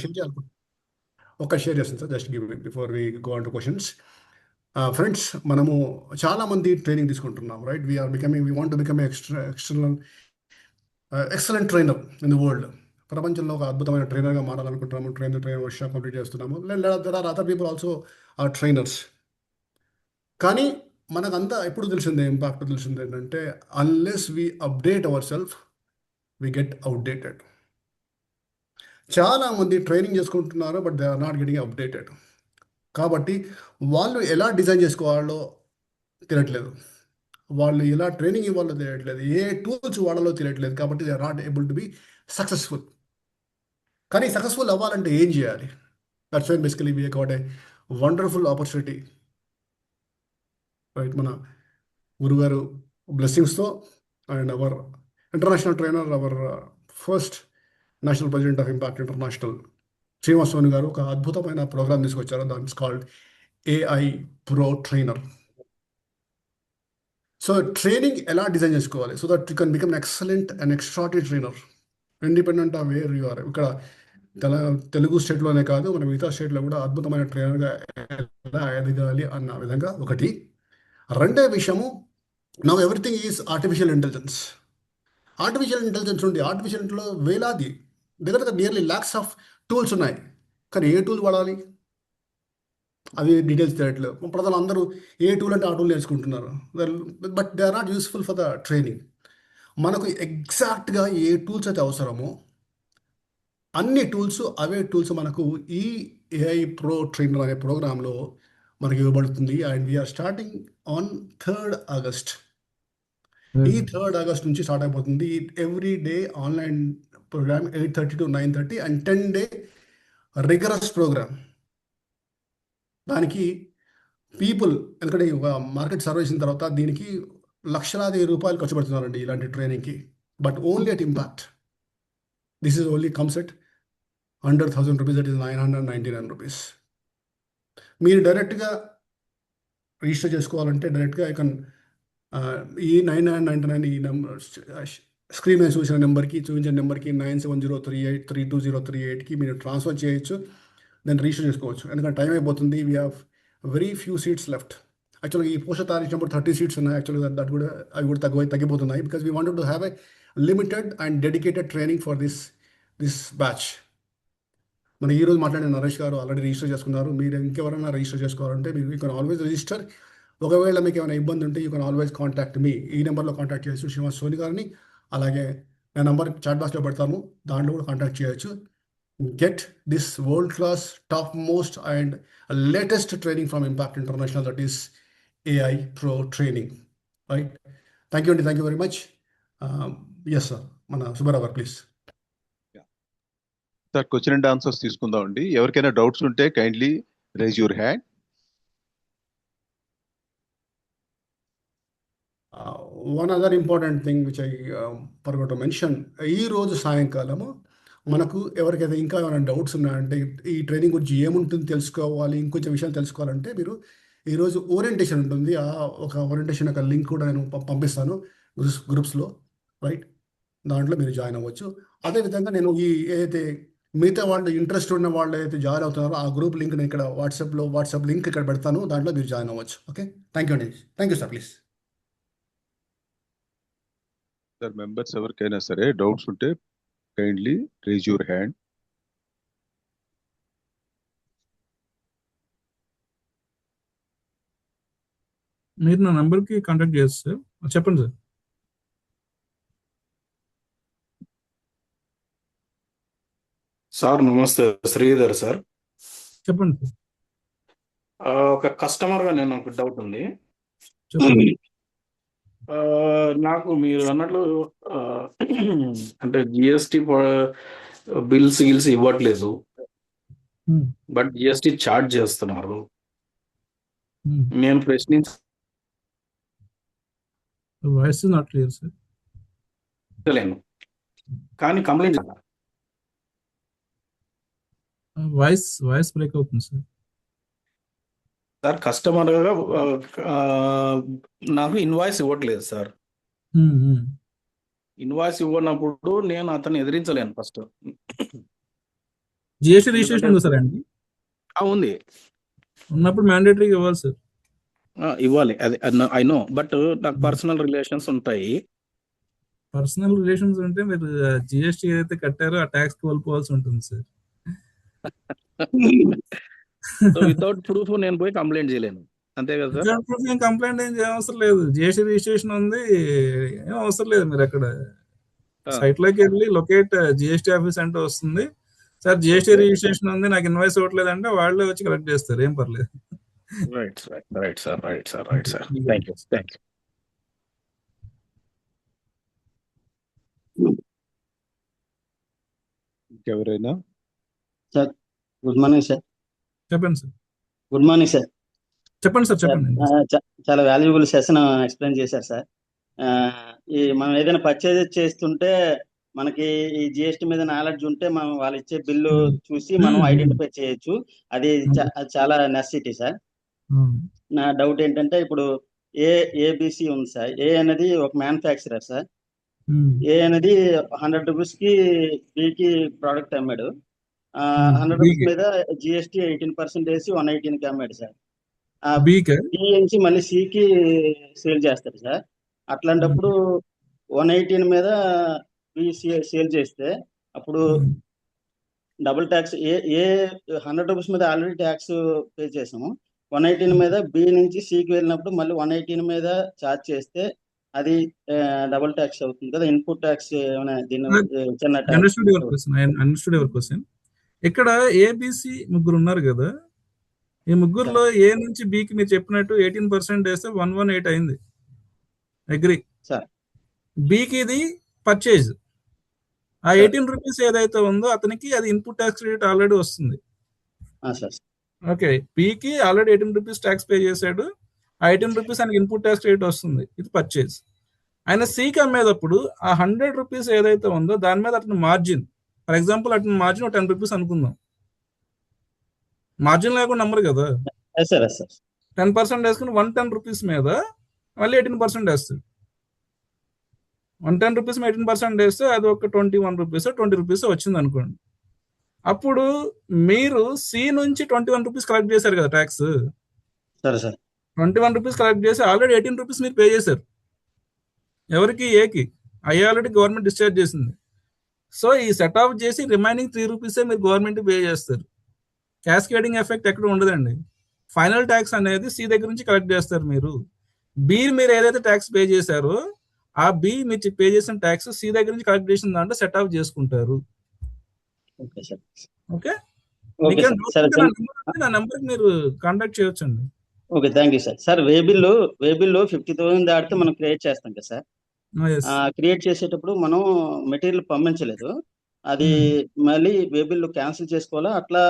షేర్ చేస్తాను sir, just give before we go on to questions. Friends, మనము చాలా మంది training తీసుకుంటున్నాం, right? We want to become excellent trainer in the world. ప్రపంచంలో ఒక అద్భుతమైన ట్రైనర్గా మారాలనుకుంటున్నాము. ట్రైనర్ వర్క్షాప్ కంప్లీట్ చేస్తున్నాము. There are other people also are trainers. కానీ మనకంతా ఎప్పుడు తెలిసిందే, ఇంపాక్ట్ తెలిసింది ఏంటంటే unless we update our self we get outdated. చాలామంది ట్రైనింగ్ చేసుకుంటున్నారు but they are not getting updated. కాబట్టి వాళ్ళు ఎలా డిజైన్ చేసుకోవాలో తెలియట్లేదు, వాళ్ళు ఎలా ట్రైనింగ్ ఇవ్వాలో తెలియట్లేదు, ఏ టూల్స్ వాడాలో తెలియట్లేదు. కాబట్టి they are not able to be successful. కానీ సక్సెస్ఫుల్ అవ్వాలంటే ఏం చేయాలి? That's why basically we got a wonderful opportunity, right? మన గురుగారు బ్లెస్సింగ్స్తో and our international trainer, our first national president of impact international Srinivasan garu ఒక అద్భుతమైన ప్రోగ్రామ్ తీసుకొచ్చారు. That's called AI Pro Trainer. So training ఎలా డిజైన్ చేసుకోవాలి so that you can become excellent and extraordinary trainer independent of where you are. ఇక్కడ తెలుగు స్టేట్లోనే కాదు, మన మిగతా స్టేట్లో కూడా అద్భుతమైన ట్రైనర్గా ఎలా ఎదగాలి అన్న విధంగా ఒకటి. రెండో విషయము, now everything is artificial intelligence. Artificial intelligence నుండి ఆర్టిఫిషియల్లో వేలాది దగ్గర నియర్లీ ల్యాక్స్ ఆఫ్ టూల్స్ ఉన్నాయి. కానీ ఏ టూల్ వాడాలి అవి డీటెయిల్స్ తెలియట్లేదు. ప్రజలు అందరూ ఏ టూల్ అంటే ఆ టూల్ నేర్చుకుంటున్నారు, but they are not useful for the training. మనకు ఎగ్జాక్ట్గా ఏ టూల్స్ అయితే అవసరమో అన్ని టూల్స్, అవే టూల్స్ మనకు ఈ AI Pro Trainer అనే ప్రోగ్రాంలో మనకి ఇవ్వబడుతుంది. And we are starting on 3rd August. ఈ 3rd August నుంచి స్టార్ట్ అయిపోతుంది. Every day online program 8:30 to 9:30 and 10-day rigorous program. దానికి పీపుల్, ఎందుకంటే మార్కెట్ సర్వే చేసిన తర్వాత దీనికి లక్షలాది రూపాయలు ఖర్చు పెడుతున్నారండి ఇలాంటి ట్రైనింగ్కి. But only at impact this is only comes at 100,000 rupees, that is 999 rupees. మీరు డైరెక్ట్గా రిజిస్టర్ చేసుకోవాలంటే డైరెక్ట్గా ఐ కెన్ ఈ 9999 ఈ నెంబర్ స్క్రీన్ మీద చూసిన నెంబర్కి, చూపించిన నెంబర్కి 9703832038కి మీరు ట్రాన్స్ఫర్ చేయొచ్చు. దెన్ రిజిస్టర్ చేసుకోవచ్చు. ఎందుకంటే టైం అయిపోతుంది. We have very few seats left. యాక్చువల్గా ఈ పోస్ట్ తారీఖినప్పుడు 30 సీట్స్ ఉన్నాయి. యాక్చువల్గా దట్ కూడా అవి కూడా తగ్గిపోతున్నాయి. Because we wanted to have a limited and dedicated training for this batch. మనం ఈరోజు మాట్లాడిన నరేష్ గారు ఆల్రెడీ రిజిస్టర్ చేసుకున్నారు. మీరు ఇంకెవరైనా రిజిస్టర్ చేసుకోవాలంటే మీరు యూ కెన్ ఆల్వేస్ రిజిస్టర్. ఒకవేళ మీకు ఏమైనా ఇబ్బంది ఉంటే you can always contact me. ఈ నెంబర్లో కాంటాక్ట్ చేయొచ్చు శ్రీనివాస్ సోని గారిని. అలాగే నా నెంబర్ చాట్ బాక్స్లో పెడతాను, దాంట్లో కూడా కాంటాక్ట్ చేయొచ్చు. Get this world-class, top-most and latest training from Impact International, that is AI Pro Training, right? Thank you very much. Yes sir, mana Subaravar please. Sir question and answers తీసుకుందామండి. ఎవరికైనా doubts ఉంటే kindly raise your hand. One other important thing which I forgot to mention, ఈ రోజు సాయంకాలము మనకు ఎవరికైతే ఇంకా ఏమైనా డౌట్స్ ఉన్నాయంటే ఈ ట్రైనింగ్ గురించి ఏముంటుంది తెలుసుకోవాలి, ఇంకొంచెం విషయాలు తెలుసుకోవాలంటే మీరు ఈరోజు ఓరియంటేషన్ ఉంటుంది. ఒక ఓరియంటేషన్ యొక్క లింక్ కూడా నేను పంపిస్తాను గ్రూప్స్లో, రైట్? దాంట్లో మీరు జాయిన్ అవ్వచ్చు. అదేవిధంగా నేను ఈ ఏదైతే మిగతా వాళ్ళు ఇంట్రెస్ట్ ఉన్న వాళ్ళు అయితే జాయిన్ అవుతున్నారో ఆ గ్రూప్ లింక్ నేను ఇక్కడ వాట్సాప్ లింక్ ఇక్కడ పెడతాను, దాంట్లో మీరు జాయిన్ అవ్వచ్చు. ఓకే, థ్యాంక్ యూ అండి. Thank you sir. Please sir members ఎవరికైనా సరే డౌట్స్ ఉంటే కైండ్లీ రేజ్ యువర్ హ్యాండ్. మీరు నా నంబర్కి కాంటాక్ట్ చేయొచ్చు సార్. చెప్పండి సార్. సార్ నమస్తే, శ్రీధర్ సార్. చెప్పండి సార్. ఒక కస్టమర్గా నేను ఒక డౌట్ ఉంది. చెప్పండి. నాకు మీరు అన్నట్లు అంటే జిఎస్టి బిల్స్ ఇవ్వట్లేదు. బట్ జిఎస్టి చార్జ్ చేస్తున్నారు. నేను voice is not clear sir. ప్రశ్నించలేను, కానీ కంప్లైంట్ చేయాలి. వాయిస్ బ్రేక్ అవుతుంది సార్. సార్ కస్టమర్గా నాకు ఇన్వాయిస్ ఇవ్వట్లేదు సార్. ఇన్వాయిస్ ఇవ్వనప్పుడు నేను అతన్ని ఎదిరించలేను. ఫస్ట్ జిఎస్టీ రిజిస్ట్రేషన్ ఉంది సార్ అండి, ఉంది, ఉన్నప్పుడు మ్యాండేటరీగా ఇవ్వాలి సార్. ఇవ్వాలి, అది ఐ నో, బట్ నాకు పర్సనల్ రిలేషన్స్ ఉంటాయి. పర్సనల్ రిలేషన్స్ ఉంటే మీరు జిఎస్టీ ఏదైతే కట్టారో ఆ ట్యాక్స్ కోల్పోవాల్సి ఉంటుంది సార్. సో వితౌట్ ప్రూఫ్ నేను పోయి కంప్లైంట్ చేయలేను, అంతే కదా సార్? వితౌట్ ప్రూఫ్ ఏం కంప్లైంట్ ఏం చేయవసరం లేదు. జిఎస్టీ రిజిస్ట్రేషన్ ఉంది, ఏం అవసరం లేదు. మీరు అక్కడ సైట్ లోకి వెళ్ళి లొకేట్ జిఎస్టీ ఆఫీస్ అంటే వస్తుంది. సార్ జిఎస్టీ రిజిస్ట్రేషన్ ఉంది, నాకు ఇన్వాయిస్ ఇవ్వట్లేదు అంటే వాళ్ళే వచ్చి కలెక్ట్ చేస్తారు, ఏం పర్లేదు. Right sir. Thank you. ఇంకెవరైనా? Sir good morning sir. చెప్పండి సార్. Good morning sir. చెప్పండి సార్. చెప్పండి. చాలా వాల్యుబుల్ సెషన్ ఎక్స్ప్లెయిన్ చేశారు సార్. ఈ మనం ఏదైనా పర్చేజ్ చేస్తుంటే మనకి ఈ జిఎస్టీ మీద నాలెడ్జ్ ఉంటే మనం వాళ్ళు ఇచ్చే బిల్లు చూసి మనం ఐడెంటిఫై చేయొచ్చు. అది చాలా నెసెసిటీ సార్. నా డౌట్ ఏంటంటే ఇప్పుడు ఏబిసి ఉంది సార్. ఏ అనేది ఒక మ్యానుఫ్యాక్చరర్ సార్. ఏ అనేది 100 రూపీస్ కి బికి ప్రోడక్ట్ అమ్మాడు. 100 రూపీస్ మీద జిఎస్టీ 18% వేసి 118 కి అమ్మాడు సార్. బి నుంచి మళ్ళీ సికి సేల్ చేస్తారు సార్. అట్లాంటప్పుడు 118 మీద బి సేల్ చేస్తే అప్పుడు డబుల్ ట్యాక్స్. ఏ 100 రూపీస్ మీద ఆల్రెడీ ట్యాక్స్ పే చేసాము. 118 మీద బి నుంచి సికి వెళ్ళినప్పుడు మళ్ళీ 118 మీద ఛార్జ్ చేస్తే అది డబుల్ ట్యాక్స్ అవుతుంది కదా, ఇన్పుట్ ట్యాక్స్ ఏమైనా దీన్ని చిన్న అండర్స్టూడ్ యువర్ క్వశ్చన్. ఇక్కడ ఏబిసి ముగ్గురు ఉన్నారు కదా, ఈ ముగ్గురులో ఏ నుంచి బికి మీరు చెప్పినట్టు 18% వేస్తే 118 అయింది, అగ్రి. బికి ఇది పర్చేజ్. ఆ 18 రూపీస్ ఏదైతే ఉందో అతనికి అది ఇన్పుట్ ట్యాక్స్ రేట్ ఆల్రెడీ వస్తుంది. ఓకే, బికి ఆల్రెడీ 18 రూపీస్ ట్యాక్స్ పే చేశాడు. ఆ 18 రూపీస్ ఆయనకి ఇన్పుట్ ట్యాక్స్ రేట్ వస్తుంది, ఇది పర్చేజ్. ఆయన సికి అమ్మేటప్పుడు ఆ 100 రూపీస్ ఏదైతే ఉందో దాని మీద అతను మార్జిన్, ఫర్ ఎగ్జాంపుల్ అతను మార్జిన్ 10 రూపీస్ అనుకుందాం. మార్జిన్ లేకుండా నమ్మరు కదా, 10% వేసుకుని 110 రూపీస్ మీద మళ్ళీ 18% వేస్తాడు. 110 రూపీస్ 18% వేస్తే అది ఒక 21 రూపీస్ 20 రూపీస్ వచ్చింది అనుకోండి. అప్పుడు మీరు సి నుంచి 21 రూపీస్ కలెక్ట్ చేశారు కదా ట్యాక్స్. 21 రూపీస్ కలెక్ట్ చేసి ఆల్రెడీ 18 రూపీస్ మీరు పే చేశారు. ఎవరికి? ఏకి. అయ్యి ఆల్రెడీ గవర్నమెంట్ డిశ్చార్జ్ చేసింది. సో ఈ సెట్ ఆఫ్ చేసి రిమైనింగ్ 3 రూపీసే మీరు గవర్నమెంట్ పే చేస్తారు. క్యాస్కేడింగ్ ఎఫెక్ట్ ఎక్కడ ఉండదండి. ఫైనల్ ట్యాక్స్ అనేది సి దగ్గర నుంచి కలెక్ట్ చేస్తారు. మీరు ఏదైతే ట్యాక్స్ పే చేశారో ఆ బి మీరు పే చేసిన ట్యాక్స్ సి దగ్గర నుంచి కలెక్ట్ చేసిన దాంట్లో సెట్ ఆఫ్ చేసుకుంటారు. ఓకే, నా నెంబర్కి మీరు కాంటాక్ట్ చేయొచ్చండి. Okay, thank you sir. Sir way bill 50,000 దాటితే మనం క్రియేట్ చేస్తాం కదా సార్. క్రియేట్ చేసేటప్పుడు మనం మెటీరియల్ పంపించలేదు, అది మళ్ళీ వే బిల్లు క్యాన్సిల్ చేసుకోవాలా అట్లా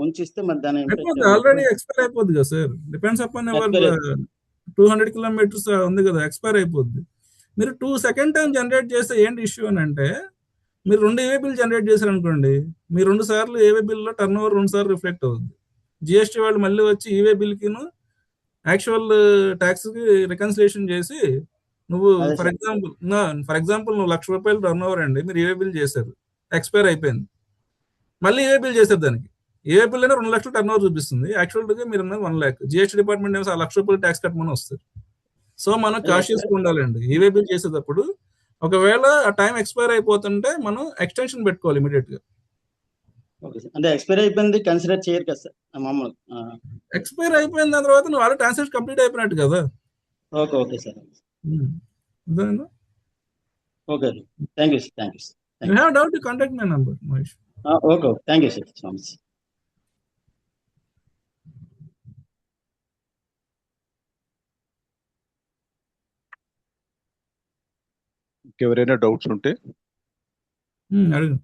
ఉంచిస్తే మరి దాని ఆల్రెడీ ఎక్స్పైర్ అయిపోద్ది కదా సార్. డిపెండ్స్ అపాన్ 200 కిలోమీటర్స్ ఉంది కదా, ఎక్స్పైర్ అయిపోద్ది. మీరు 2 సెకండ్ టైం జనరేట్ చేస్తే ఏంటి ఇష్యూ అని అంటే, మీరు 2 ఏవే బిల్ జనరేట్ చేశారు అనుకోండి, మీ 2 సార్లు ఏవే బిల్లో టర్న్ ఓవర్ 2 సార్లు రిఫ్లెక్ట్ అవుద్ది. జిఎస్టీ వాళ్ళు మళ్ళీ వచ్చి ఈవే బిల్కిను యాక్చువల్ ట్యాక్స్ కి రికన్సిలేషన్ చేసి, నువ్వు ఫర్ ఎగ్జాంపుల్ నువ్వు 1,00,000 రూపాయలు టర్న్ ఓవర్ అండి, మీరు ఏవే బిల్ చేశారు, ఎక్స్పైర్ అయిపోయింది, మళ్ళీ ఏవే బిల్ చేశారు. దానికి ఏవే బిల్ అయినా 2 లక్షలు టర్న్ ఓవర్ చూపిస్తుంది, యాక్చువల్గా మీరు 1 lakh. జిఎస్టీ డిపార్ట్మెంట్ ఏమో 1,00,000 రూపాయలు ట్యాక్స్ కట్టమని వస్తుంది. సో మనం కాషియస్గా ఉండాలండి. ఈవే బిల్ చేసేటప్పుడు ఒకవేళ ఆ టైం ఎక్స్పైర్ అయిపోతుంటే మనం ఎక్స్టెన్షన్ పెట్టుకోవాలి ఇమీడియట్ గా. అంటే ఎక్స్పైర్ అయిపోయింది కన్సిడర్ చేయరు కదా సార్ మామూలు. ఎక్స్పైర్ అయిపోయిన దాని తర్వాత నువ్వు ఆల్రెడీ ట్రాన్సాక్షన్ కంప్లీట్ అయిపోయినట్టు కదా. Okay sir. Okay, thank you sir. You have doubt, contact my number Mahesh. Okay, thank you sir so much. ఎవరైనా డౌట్స్ ఉంటే అడుగు.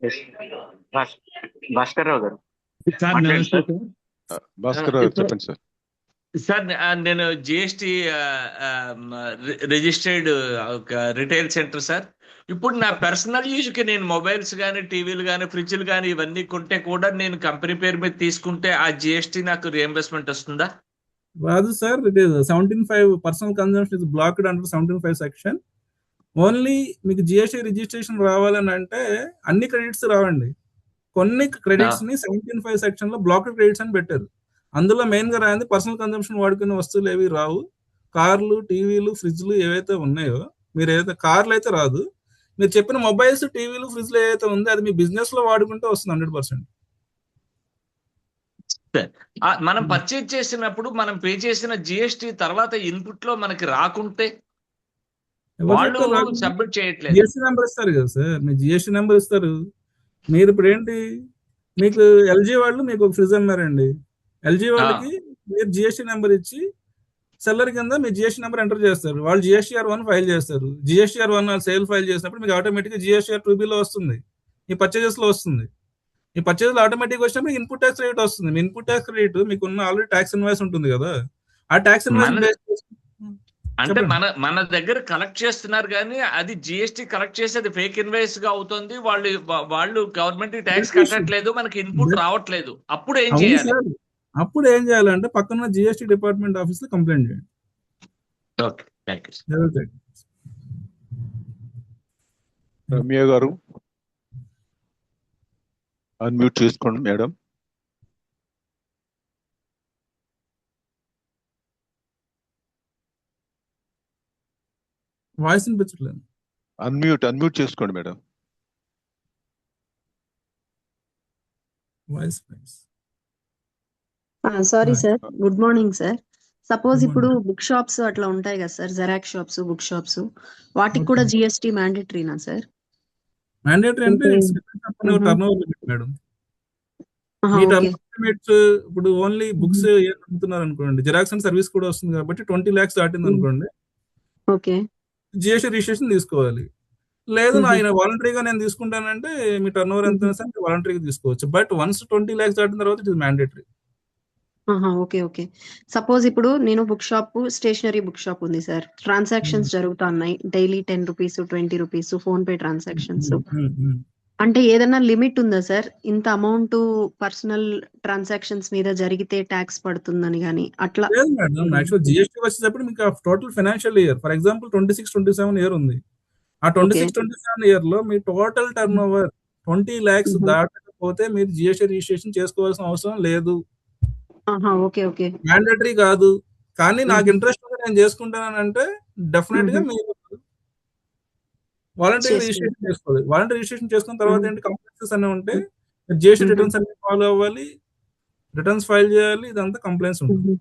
Yes. భాస్కర్ రావు గారు సార్ మాట్లాడండి నమస్తే సార్. సార్. భాస్కర్ గారు సార్ చెప్పండి సార్. సార్ నేను జిఎస్టి రిజిస్టర్డ్ ఒక రిటైల్ సెంటర్ సార్. ఇప్పుడు నా పర్సనల్ యూజ్కి నేను మొబైల్స్ కానీ టీవీలు కానీ ఫ్రిడ్జ్లు కానీ ఇవన్నీ కొంటే కూడా నేను కంపెనీ పేరు మీద తీసుకుంటే ఆ జిఎస్టి నాకు రియంబర్స్మెంట్ వస్తుందా? రాదు sir. It is 17(5) personal consumption is blocked under 17(5) section. Only మీకు జిఎస్టీ రిజిస్ట్రేషన్ రావాలని అంటే అన్ని క్రెడిట్స్ రావండి. కొన్ని క్రెడిట్స్ ని 17(5) సెక్షన్ లో బ్లాక్డ్ క్రెడిట్స్ అని పెట్టారు. అందులో మెయిన్ గా రాయింది పర్సనల్ కన్జంప్షన్ వాడుకునే వస్తువులు ఏవి రావు. కార్లు, టీవీలు, ఫ్రిడ్జ్లు ఏవైతే ఉన్నాయో, మీరు ఏదైతే కార్లు అయితే రాదు. మీరు చెప్పిన మొబైల్స్, టీవీలు, ఫ్రిడ్జ్లు ఏదైతే ఉందో అది మీ బిజినెస్ లో వాడుకుంటే వస్తుంది 100%. మనం పర్చేజ్ చేసినప్పుడు మనం పే చేసిన జిఎస్టి తర్వాత ఇన్పుట్ లో మనకి రాకుంటే వాళ్ళు సబ్మిట్ చేయట్లేదు. జిఎస్టీ నెంబర్ ఇస్తారు కదా సార్, మీరు జిఎస్టీ నెంబర్ ఇస్తారు. మీరు ఇప్పుడు ఏంటి, మీకు ఎల్జీ వాళ్ళు మీకు ఒక ఫ్రిడ్జ్ అమ్మారండి. ఎల్జీ వాళ్ళకి మీరు జిఎస్టీ నెంబర్ ఇచ్చి సెల్లర్ కింద మీ జిఎస్టీ నెంబర్ ఎంటర్ చేస్తారు. వాళ్ళు GSTR-1 ఫైల్ చేస్తారు. GSTR-1 సేల్ ఫైల్ చేసినప్పుడు మీకు ఆటోమేటిక్గా GSTR-2Bలో వస్తుంది, ఈ పర్చేజెస్ లో వస్తుంది. ఈ పర్చేజ్ ఆటోమేటిక్ వచ్చినప్పుడు ఇన్పుట్ ట్యాక్స్ క్రెడిట్ వస్తుంది. మీ ఇన్పుట్ ట్యాక్స్ క్రెడిట్ మీకు ఉన్న ఆల్రెడీ ట్యాక్స్ ఇన్వాయిస్ ఉంటుంది కదా, ఆ ట్యాక్స్ ఇన్వాయిస్ అంటే మన దగ్గర కలెక్ట్ చేస్తున్నారు కానీ అది జిఎస్టీ కలెక్ట్ చేసి అది ఫేక్ ఇన్వాయిస్ గా అవుతుంది. వాళ్ళు గవర్నమెంట్ ట్యాక్స్ కట్టట్లేదు, మనకి ఇన్పుట్ రావట్లేదు. అప్పుడు ఏం చేయాలి? అప్పుడు ఏం చేయాలంటే పక్కన జిఎస్టీ డిపార్ట్మెంట్ ఆఫీస్ లో కంప్లైంట్ చేయండి. Okay, thank you. Ramya garu unmute చేసుకోండి మేడం. వాయిస్ వినిపించట్లేదు. అన్మ్యూట్ చేసుకోండి madam. Voice sorry sir, good morning sir. Suppose ఇప్పుడు బుక్ షాప్స్ అట్లా ఉంటాయి కదా సార్, జెరాక్స్ షాప్స్, బుక్ షాప్స్, వాటికి కూడా జిఎస్టీ మ్యాండేటరీనా సార్? మ్యాండేటరీ అంటే టర్నోవర్ లిమిట్ మేడం. మీ టర్నోవర్ లిమిట్స్ ఇప్పుడు ఓన్లీ బుక్స్ అమ్ముతున్నారు అనుకోండి, జిరాక్స్ అండ్ సర్వీస్ కూడా వస్తుంది కాబట్టి 20 lakhs దాటింది అనుకోండి, ఓకే, జిఎస్టీ రిజిస్ట్రేషన్ తీసుకోవాలి. లేదు ఆయన వాలంటరీగా నేను తీసుకుంటానంటే మీ టర్నోవర్ ఎంత సరే వాలంటరీగా తీసుకోవచ్చు. బట్ వన్స్ 20 lakhs దాటిన తర్వాత it is mandatory. Okay okay. Suppose ఇప్పుడు నేను book shop, stationery book shop ఉంది సార్, ట్రాన్సాక్షన్స్ జరుగుతా ఉన్నాయి daily 10 rupees, 20 rupees PhonePe transactions. అంటే ఏదన్నా లిమిట్ ఉందా సార్, ఇంత అమౌంట్ పర్సనల్ ట్రాన్సాక్షన్స్ మీద జరిగితే ట్యాక్స్ పడుతుందని కానీ అట్లా? లేదు మేడం, యాక్చువల్ జిఎస్టీ వచ్చేటప్పుడు మీకు total financial year, for example 26-27 year ఉంది. ఆ 26-27 ఇయర్ లో మీ టోటల్ టర్న్ ఓవర్ 20 lakhs దాటకపోతే మీరు జిఎస్టీ రిజిస్ట్రేషన్ చేసుకోవాల్సిన అవసరం లేదు. ఓకే ఓకే, మ్యాండేటరీ కాదు. కానీ నాకు ఇంట్రెస్ట్ ఉంది నేను చేసుకుంటానంటే డెఫినెట్ గా మీరు వాలంటరీ రిజిస్ట్రేషన్ చేసుకోవాలి. వాలంటరీ రిజిస్ట్రేషన్ చేసుకున్న తర్వాత ఏంటి, కంప్లైంట్స్ అన్నీ ఉంటే జిఎస్టీ రిటర్న్స్ అన్ని ఫాలో అవ్వాలి, రిటర్న్స్ ఫైల్ చేయాలి, ఇదంతా కంప్లైంట్స్ ఉంటుంది.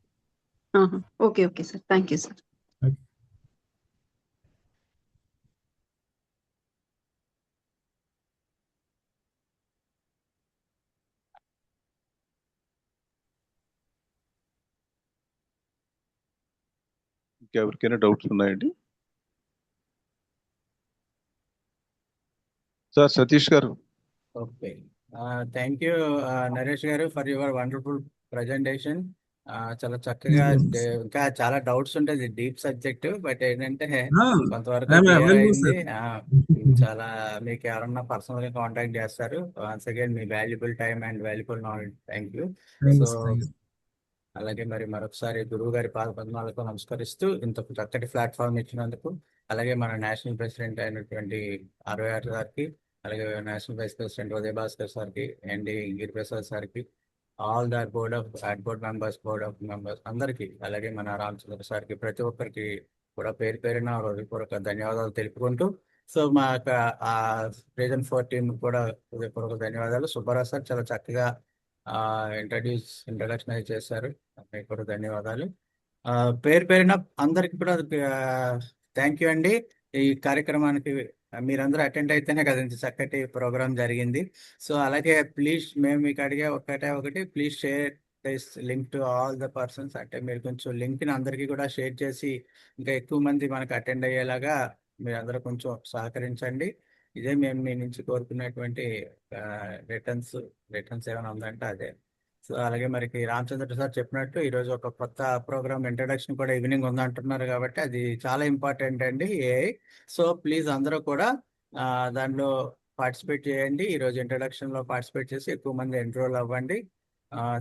Okay okay sir, thank you sir. ఎవరికైనా డౌట్స్ ఉన్నాయండి? సార్ సతీష్ గారు. ఓకే, థ్యాంక్ యూ నరేష్ గారు ఫర్ యువర్ వండర్ఫుల్ ప్రజెంటేషన్. చాలా చక్కగా, ఇంకా చాలా డౌట్స్ ఉంటాయి, డీప్ సబ్జెక్ట్, బట్ ఏంటంటే కొంతవరకు clear అయింది. చాలా మీకు ఎవరన్నా పర్సనల్ గా కాంటాక్ట్ చేస్తారు. Once again me valuable time and valuable knowledge, thank you. So అలాగే మరి మరొకసారి గురువు గారి పాద పద్మాలకు నమస్కరిస్తూ ఇంత చక్కటి ప్లాట్ఫామ్ ఇచ్చినందుకు, అలాగే మన నేషనల్ ప్రెసిడెంట్ అయినటువంటి RYR గారికి, అలాగే national vice president Uday Bhaskar సార్కి, ఎండి గిరిప్రసాద్ సార్కి, ఆల్ ద బోర్డ్ మెంబర్స్ అందరికీ, అలాగే మన రామచంద్ర సార్కి, ప్రతి ఒక్కరికి కూడా పేరు పేరున హృదయపూర్వక ధన్యవాదాలు తెలుపుకుంటూ, సో మా యొక్క రీజన్ 4 టీం కూడా హృదయపూర్వక ధన్యవాదాలు. సుబ్బారావు సార్ చాలా చక్కగా ఇంట్రడక్షన్ అయితే చేశారు, మీకు కూడా ధన్యవాదాలు. పేరు పేరున అందరికి కూడా థ్యాంక్ యూ అండి. ఈ కార్యక్రమానికి మీరందరూ అటెండ్ అయితేనే కదా ఇంత చక్కటి ప్రోగ్రామ్ జరిగింది. సో అలాగే ప్లీజ్ మేము మీకు అడిగే ఒకటి, please share this link to all the persons. అంటే మీరు కొంచెం లింక్ని అందరికీ కూడా షేర్ చేసి ఇంకా ఎక్కువ మంది మనకు అటెండ్ అయ్యేలాగా మీరందరూ కొంచెం సహకరించండి. ఇదే మేము మీ నుంచి కోరుకునేటువంటి రిటర్న్స్ ఏమైనా ఉందంటే అదే. సో అలాగే మరి రామచంద్ర సార్ చెప్పినట్టు ఈరోజు ఒక కొత్త ప్రోగ్రామ్ ఇంట్రడక్షన్ కూడా ఈవినింగ్ ఉందంటున్నారు కాబట్టి అది చాలా ఇంపార్టెంట్ అండి ఏఐ. సో ప్లీజ్ అందరూ కూడా దానిలో పార్టిసిపేట్ చేయండి. ఈరోజు ఇంట్రడక్షన్లో పార్టిసిపేట్ చేసి ఎక్కువ మంది ఎన్రోల్ అవ్వండి.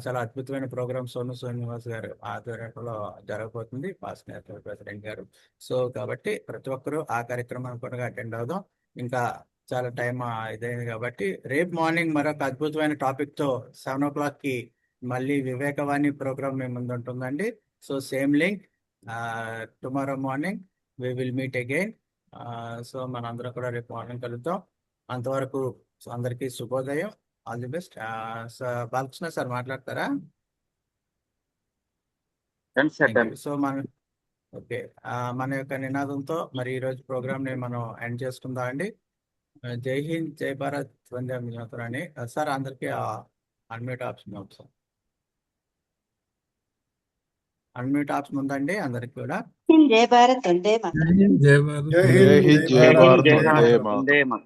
చాలా అద్భుతమైన ప్రోగ్రామ్ సోను శ్రీనివాస్ గారు ఆధ్వర్యంలో జరగబోతుంది, పాస్ట్ నేషనల్ ప్రెసిడెంట్ గారు. సో కాబట్టి ప్రతి ఒక్కరూ ఆ కార్యక్రమాన్ని కూడా అటెండ్ అవుదాం. ఇంకా చాలా టైం ఇదైంది కాబట్టి రేపు మార్నింగ్ మరొక అద్భుతమైన టాపిక్తో 7 o'clock మళ్ళీ వివేకవాణి ప్రోగ్రామ్ మీ ముందు ఉంటుందండి. So same link tomorrow morning we will meet again. So మనందరం కూడా రేపు మార్నింగ్ కలుద్దాం. అంతవరకు అందరికీ శుభోదయం. All the best. Balakrishna sir మాట్లాడతారా? సో ఓకే, మన యొక్క నినాదంతో మరి ఈరోజు ప్రోగ్రామ్ ని మనం ఎండ్ చేసుకుందాం అండి. జై హింద్, జై భారత్, వందే మాతరం అని. సార్ అందరికీ unmute option sir, unmute option ఉందండి అందరికి కూడా. జై భారత్ వందే మాతరం. జై హింద్, జై భారత్, వందే మాతరం.